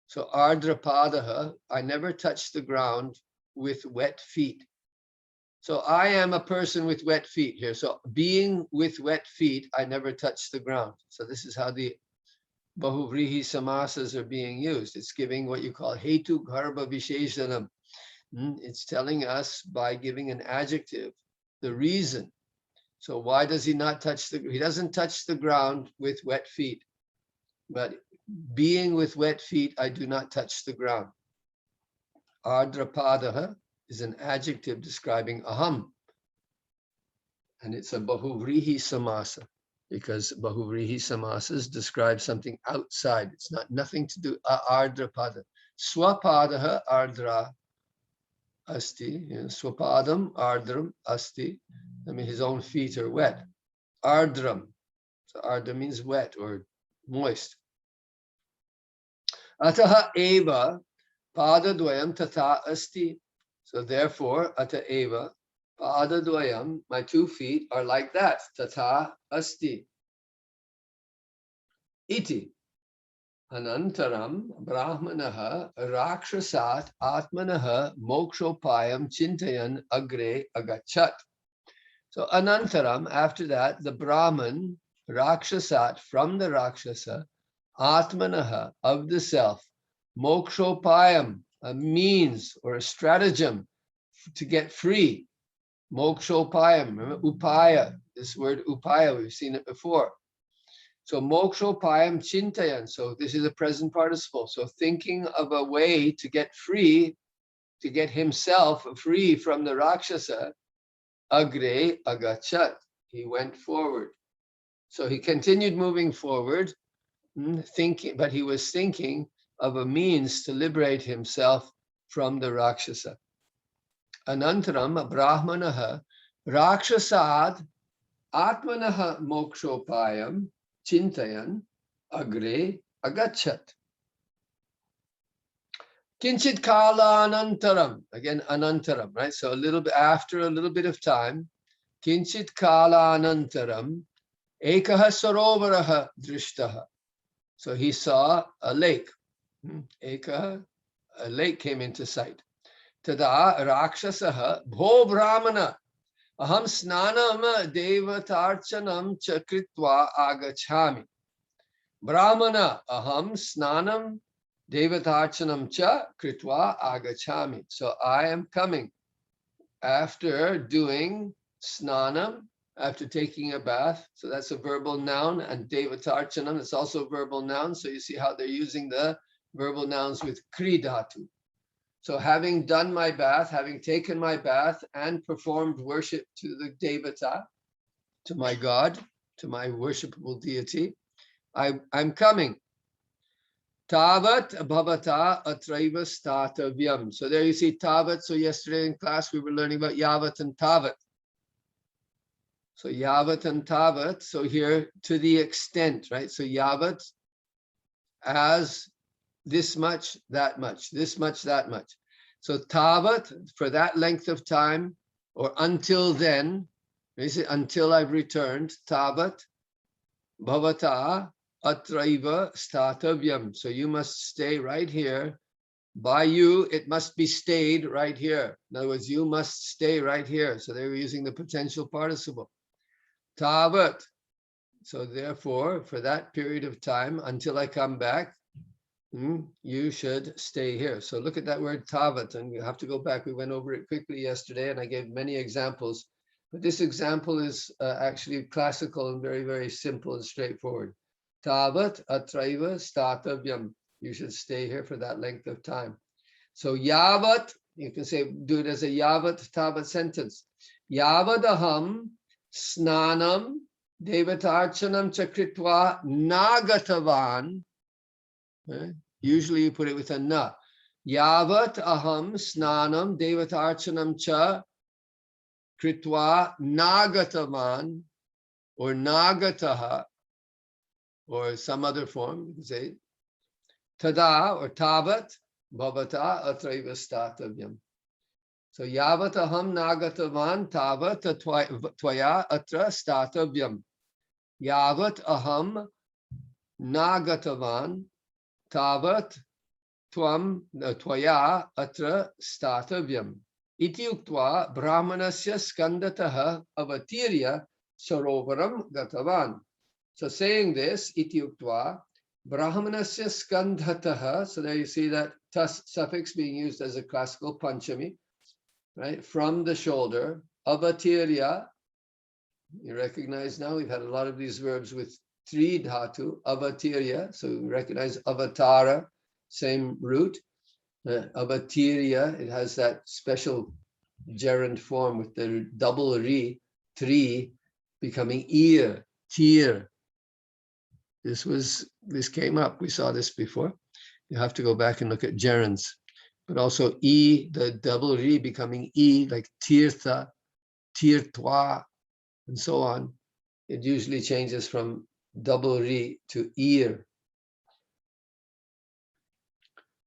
So ardra padaha, I never touch the ground with wet feet. So I am a person with wet feet here. So being with wet feet, I never touch the ground. So this is how the bahuvrihi samasas are being used. It's giving what you call hetu garbha visheshanam. It's telling us by giving an adjective the reason. So why does he not touch he doesn't touch the ground with wet feet. But being with wet feet, I do not touch the ground. Ardrapadaha is an adjective describing aham. And it's a bahuvrihi samasa, because bahuvrihi samasas describe something outside. It's nothing to do, ardrapada. Swapadaha ardra asti, swapadam ardram asti. His own feet are wet. Ardram. So ardra means wet or moist. Ataha eva padadvayam tata asti. So therefore, ata eva padadvayam, my 2 feet are like that. Tata asti. Iti. Anantaram brahmanaha rakshasat atmanaha mokshopayam chintayan agre agachat. So anantaram, after that, the Brahman, rakshasat, from the rakshasa, atmanaha, of the self, mokshopayam, a means or a stratagem to get free. Mokshopayam, remember upaya, this word upaya, we've seen it before. So mokshopayam chintayan, so this is a present participle. So thinking of a way to get free, to get himself free from the rakshasa, agre agachat, he went forward. So he continued moving forward, thinking, but he was thinking of a means to liberate himself from the rakshasa. Anantaram brahmanaha rakshasad atmanaha mokshopayam chintayan agre agachat. Kinchit kala anantaram, again anantaram, right? So a little bit after a little bit of time, kinchit kala anantaram ekaha sarovaraha drishtaha. So he saw a lake. Eka, a lake came into sight. Tada Rakshasaha Bho Brahmana Aham Snanam Devatarchanam Chakritva Agachami. Brahmana Aham Snanam Devatarchanam Cha Kritva Agachami. So I am coming after doing snanam, after taking a bath. So that's a verbal noun, and devatarchanam is also a verbal noun. So you see how they're using the verbal nouns with kri dhatu. So having done my bath, having taken my bath and performed worship to the devata, to my God, to my worshipable deity, I'm coming. Tavat bhavata atraiva statavyam. So there you see tavat. So yesterday in class we were learning about yavat and tavat. So yavat and tavat. So here to the extent, right? So yavat as this much, that much, this much, that much. So tavat for that length of time, or until then, until I've returned, tavat bhavata atraiva statavyam. So you must stay right here. By you, it must be stayed right here. In other words, you must stay right here. So they were using the potential participle. Tavat. So therefore, for that period of time, until I come back, you should stay here. So look at that word tavat, and you have to go back. We went over it quickly yesterday, and I gave many examples. But this example is actually classical and very, very simple and straightforward. Tavat atraiva statavyam. You should stay here for that length of time. So yavat, you can say, do it as a yavat tavat sentence. Yavadaham snanam devatarchanam chakritva nagatavan. Usually you put it with a na. Yavat aham snanam devatarchanam cha kritva nagatavan, or nagataha, or some other form. You can say tada or tavat bhavata atraiva statavyam. So yavat aham nagatavan tavat tvaya atra statavyam. Yavat aham nagatavan tavat tvam tvaya atra statavyam. Iti uktva brahmanasya skandataha avatirya sarovaram gatavan. So saying this, iti uktva brahmanasya skandhataha. So there you see that tas suffix being used as a classical panchami, right? From the shoulder. Avatirya. You recognize now we've had a lot of these verbs with three dhatu. Avatirya. So we recognize avatara, same root. Avatirya, it has that special gerund form with the double ri, three, becoming ear, tir. This came up. We saw this before. You have to go back and look at gerunds. But also e, the double ri becoming e, like tirtha, tirtwa, and so on. It usually changes from double ri to ear.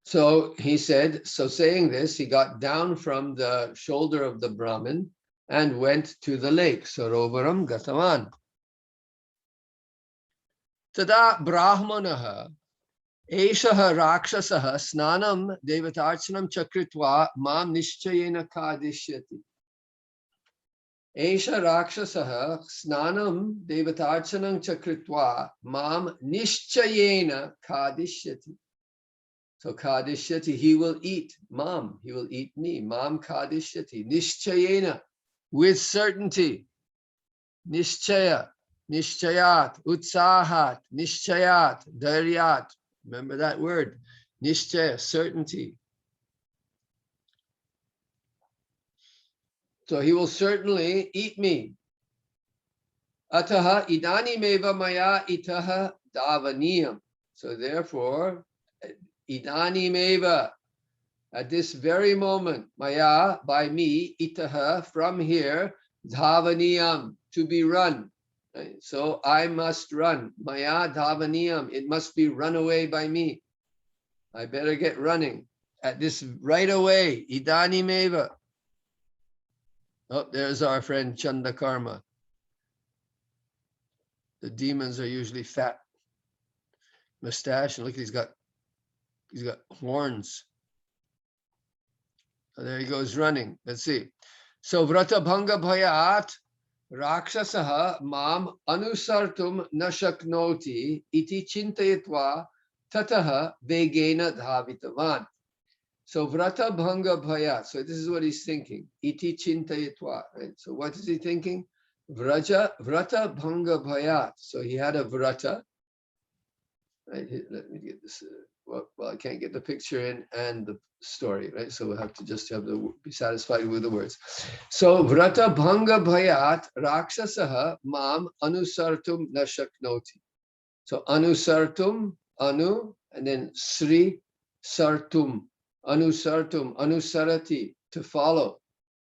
So he said, so saying this, he got down from the shoulder of the Brahmin and went to the lake. Sarovaram gatavan. Tada brahmanaha eshaha rakshasaha snanam devatarchanam chakritva mam nishchayena kadishyati. Esha rakshasaha snanam devatarchanam chakritva mam nishchayena kadishyati. So kadishyati, he will eat. Mam, he will eat me. Mam kadishyati. Nishchayena, with certainty. Nishchaya, nishchayat, utsahat, nishchayat, daryat. Remember that word. Nishchaya, certainty. So he will certainly eat me. Ataha idani meva maya itaha davaniyam. So therefore, idani meva, at this very moment, maya, by me, itaha, from here, dhavaniyam, to be run. Right? So I must run. Maya dhavaniyam, it must be run away by me. I better get running at this right away. Idani meva. Oh, there's our friend Chandakarma. The demons are usually fat. mustache, and look, he's got horns. So there he goes running. Let's see. So Vrata Bhanga Bhayat Rakshasaha Mam Anusartum Nashaknoti Iti Chintayatva Tataha Vegena Dhavitavan. So Vrata Bhanga Bhayat. So this is what he's thinking. Iti Chintayatva. Right? So what is he thinking? Vrata Bhanga Bhayat. So he had a Vrata. Right? Let me get this. Well, I can't get the picture in and the story, right? So we'll have to just have to be satisfied with the words. So Vrata Bhanga Bhayat Rakshasaha Mam Anusartum Nashaknoti. So Anusartum, Anu, and then Sri Sartum. Anusartum, Anusarati, to follow.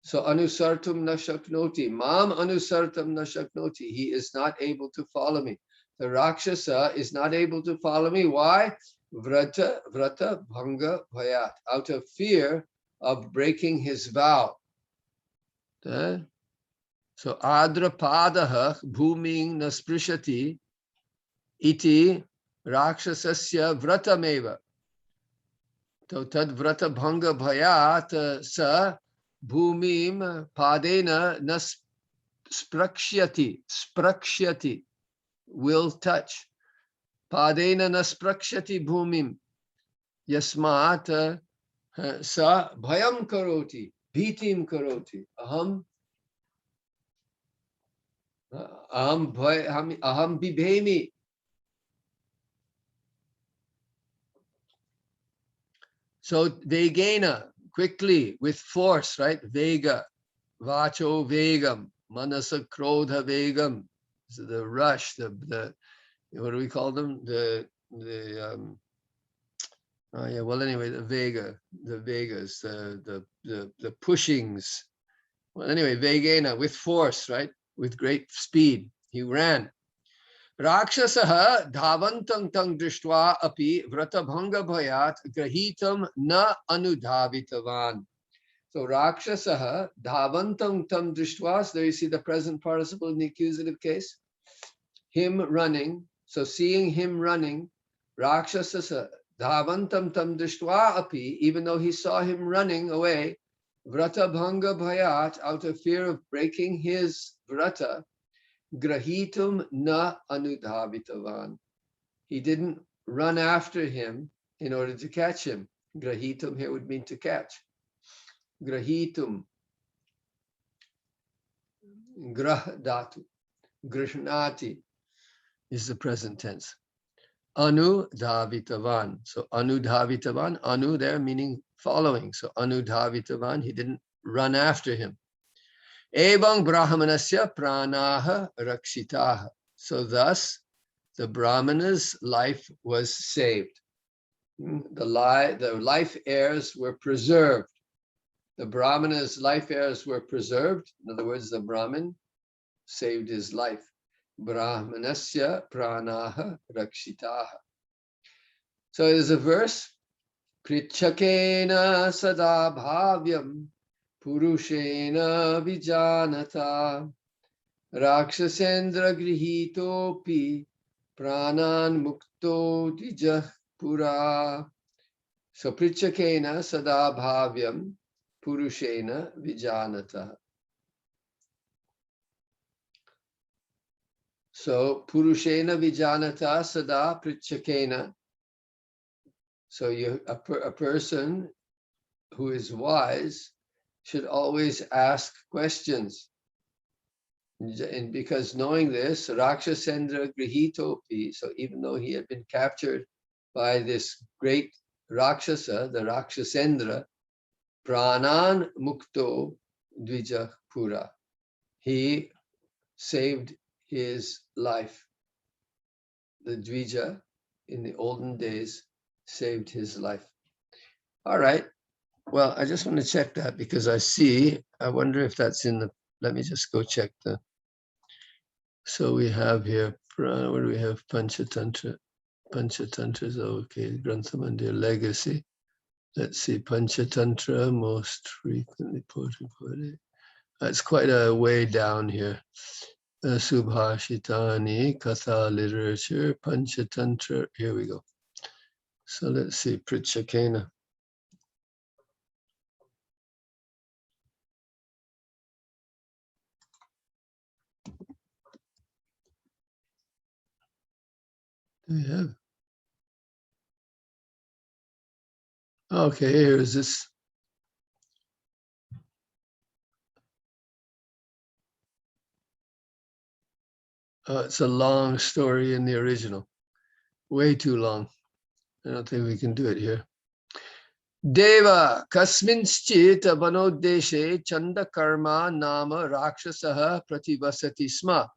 So Anusartum Nashaknoti. Mam Anusartum Nashaknoti. He is not able to follow me. The Rakshasa is not able to follow me. Why? Vrata Bhanga Bhayat. Out of fear of breaking his vow. So Adrapadaha Bhuming Nasprishati Iti Rakshasasya Vratameva. So Tad Vrata Bhanga Bhayat Sa Bhumim Padena Sprakshyati. Will touch. Padena nasprakshati bhumim. Yasmat sa bhayam karoti. Bhitim karoti. Aham bibhemi. So Vegena, quickly, with force, right? Vega. Vacho vegam. Manasa krodha vegam. So the rush, the what do we call them? Well anyway, the Vegas, the pushings. Well anyway, Vegena, with force, right? With great speed. He ran. Rakshasaha dhavantam tang drishtva api vratabhanga bhayat grahitam na anudhavitavan. So Rakshasaha dhavantam tam drishtva. So there you see the present participle in the accusative case. Him running. So seeing him running, Rakshasa dhavantam tam drishtva api, even though he saw him running away, vrata bhanga bhayat, out of fear of breaking his vrata, grahitum na anudhavitavan. He didn't run after him in order to catch him. Grahitum here would mean to catch. Grahitum. Grah dhatu. Grishnati is the present tense. Anudhavitavan. So anudhavitavan, anu there meaning following. So anudhavitavan, he didn't run after him. Evam brahmanasya pranaha rakshitaha. So thus the brahmana's life was saved. The life heirs were preserved. The brahmana's life heirs were preserved. In other words, the Brahmin saved his life. Brahmanasya pranaha rakshitaha. So there's a verse. Prichakena sada bhavyam purushena vijanata rakshasendra grihitopi pranan mukto dijah pura. So prichakena sada bhavyam purushena vijanata. So purushena vijanata sada prichakena. So a person who is wise should always ask questions. And because knowing this, Rakshasendra Grihitopi, so even though he had been captured by this great Rakshasa, the Rakshasendra, Pranan Mukto Dvija Pura, he saved his life. The Dvija in the olden days saved his life. All right. Well, I just want to check that because I wonder if that's in the, let me just go check the, so we have here, what do we have? Panchatantra. Panchatantra is okay. Granthamandir legacy. Let's see, Panchatantra, most frequently quoted. That's quite a way down here. Subhashitani, Katha literature, Panchatantra. Here we go. So let's see, Pritchakena. Do we have? Okay, here's this. It's a long story in the original. Way too long. I don't think we can do it here. Deva kasminschit vanodeshe chanda karma nama rakshasaha prativasati sma.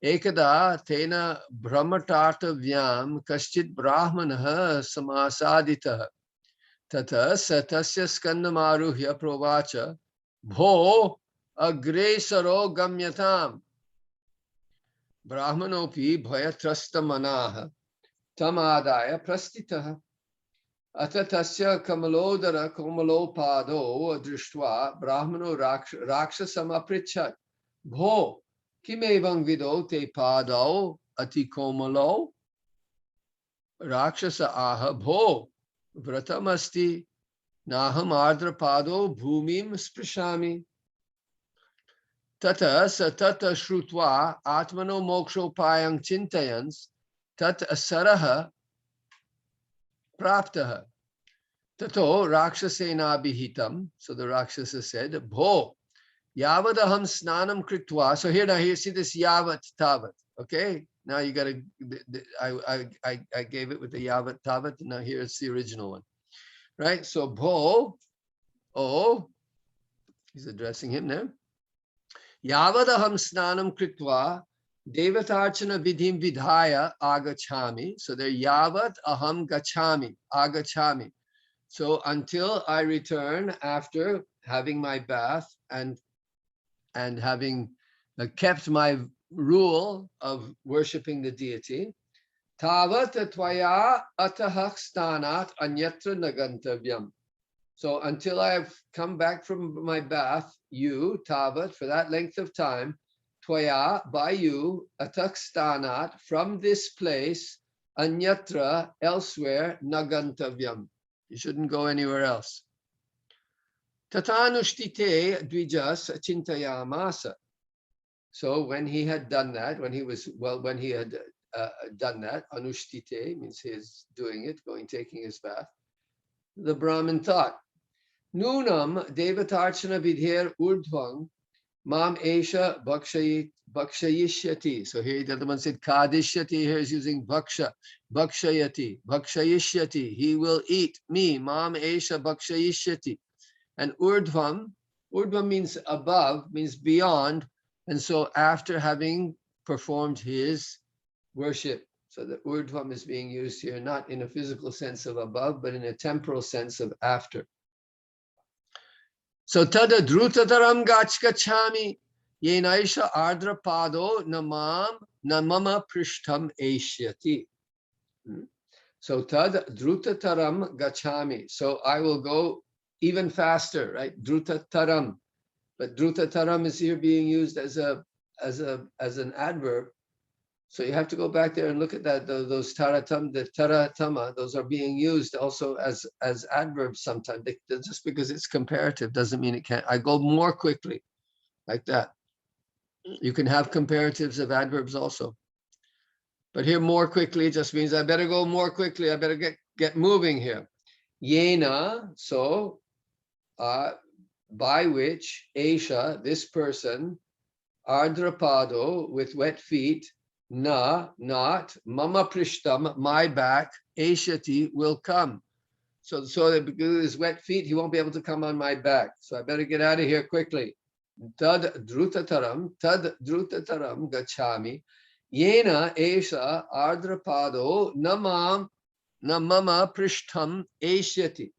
Ekada tena brahmatartavyam kaschit brahmanaha samasaditaha. Tata satasya skandamaruhya provacha bho agresaro gamyatam. Brahmanopi bhayatrasta manaha tamadaya prastitaha. Atatasya kamalodara komalopado drishtva brahmano rakshasam aprichat bho kimevang vido te pado ati komalo rakshasa aha bho vratamasti naham ardra pado bhumim sprishami tata satata shrutva atmano mokshopayang chintayans tat asaraha praptaha. Tato Rakshasena Bihitam. So the Rakshasa said, Bho, Yavadaham Snanam Kritva. So here now, here, see this Yavat Tavat. Okay? Now you gotta, I gave it with the Yavat Tavat. Now here's the original one. Right? So Bho, oh, he's addressing him now. Yavadaham Snanam Kritva. Devatarchana Vidhim Vidhaya Agachami. So they're Yavat Aham Gachami. Agachami. So until I return after having my bath and having kept my rule of worshipping the deity, tavat tvaya atahak stanat anyatra nagantavyam. So until I have come back from my bath, you, tavat, for that length of time, tvaya, by you, atak stanat, from this place, anyatra, elsewhere, nagantavyam. You shouldn't go anywhere else. Tatanushtite dvijas chintayamasa. So when he had done that, when he had done that, anushtite means his doing it, taking his bath. The Brahmin thought, Nunam devatarchana vidher urdhvang mam esha bhakshayishyati. So here the other one said kadishyati. Here is using bhaksha, bhakshayati, bhakshayishyati. He will eat me, mam esha bhakshayishyati. And urdhvam means above, means beyond. And so after having performed his worship, so the urdhvam is being used here, not in a physical sense of above, but in a temporal sense of after. So tada drutataram gachkachami yenaisha ardra pado namama prishtam eshyati. So tad drutataram gachami. So I will go even faster, right? Drutataram. But drutataram is here being used as an adverb. So you have to go back there and look at that, those taratam, the taratama, those are being used also as adverbs sometimes. Just because it's comparative doesn't mean it can't. I go more quickly, like that. You can have comparatives of adverbs also. But here more quickly just means I better go more quickly. I better get moving here. Yena, so by which Aisha, this person, Ardrapado, with wet feet, not, mama prishtam, my back, Aishati will come. So that because of his wet feet, he won't be able to come on my back. So I better get out of here quickly. Tad drutataram gachami. Yena Aisha Ardrapado namama prishtam Aishati.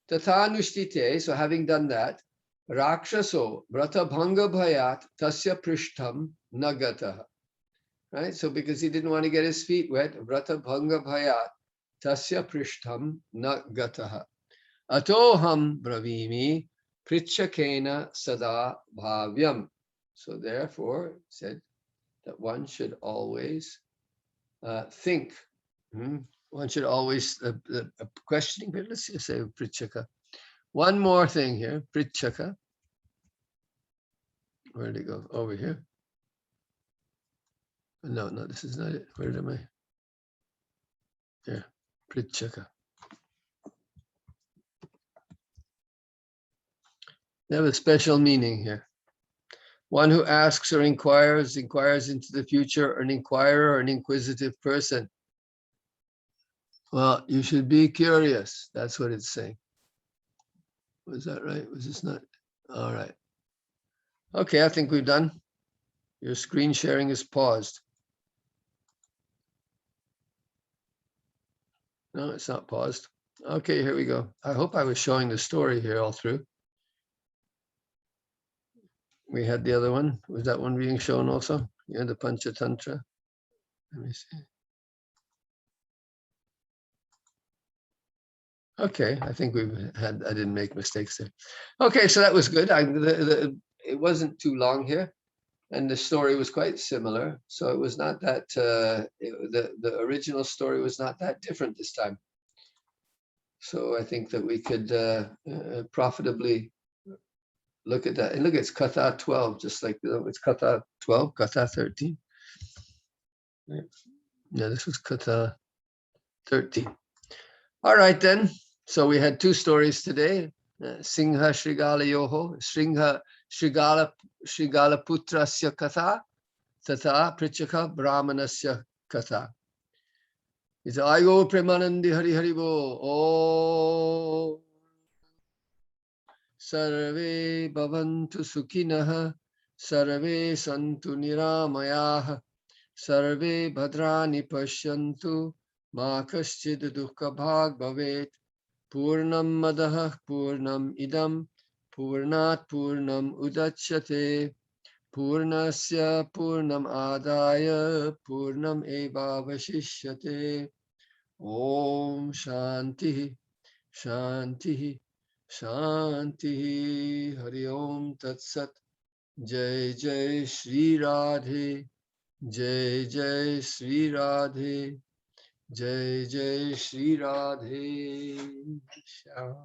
Tathanushtite, so having done that, Rakshaso Vrata Bhanga Bhayat Tasya Prishtam Nagataha. Right? So because he didn't want to get his feet wet, Vrata Bhanga Bhayat Tasya Prishtam Nagataha. Atoham Bravimi Pritchakena Sada Bhavyam. So therefore, it said that one should always think. One should always questioning. But let's just say prichaka. One more thing here, prichaka. Where did it go? Over here. No, this is not it. Where am I? Here, prichaka. They have a special meaning here. One who asks or inquires into the future, an inquirer or an inquisitive person. Well, you should be curious. That's what it's saying. Was that right? Was this not? All right. Okay, I think we've done. Your screen sharing is paused. No, it's not paused. Okay, here we go. I hope I was showing the story here all through. We had the other one. Was that one being shown also? Yeah, the Panchatantra. Let me see. Okay, I think I didn't make mistakes there. Okay, so that was good. It wasn't too long here, and the story was quite similar. So it was not that, the original story was not that different this time. So I think that we could profitably look at that. And look, it's Katha 12, just like it's Katha 12, Katha 13. Yeah, this was Katha 13. All right, then. So we had two stories today. Singha Shrigala Yoho, Sringha Shrigala Putrasya Katha, Tatha Prichaka Brahmanasya Katha. It's Aigo Premanandi Hari Haribo. Oh. Sarve Bhavantu Sukhinaha, Sarve Santu Niramayah, Sarve Bhadrani Pashyantu, Ma Kaschid Dukkha Bhag Bhavet, Purnam Madaha Purnam Idam, Purnat Purnam Udachyate, Purnasya Purnam Adaya, Purnam Eva Vashishyate. Om Shanti, Shanti. Shanti. Hari Om Tat Sat. Jai Jai Shri Radhe. Jai Jai Shri Radhe. Jai Jai Shri Radhe. Shyam.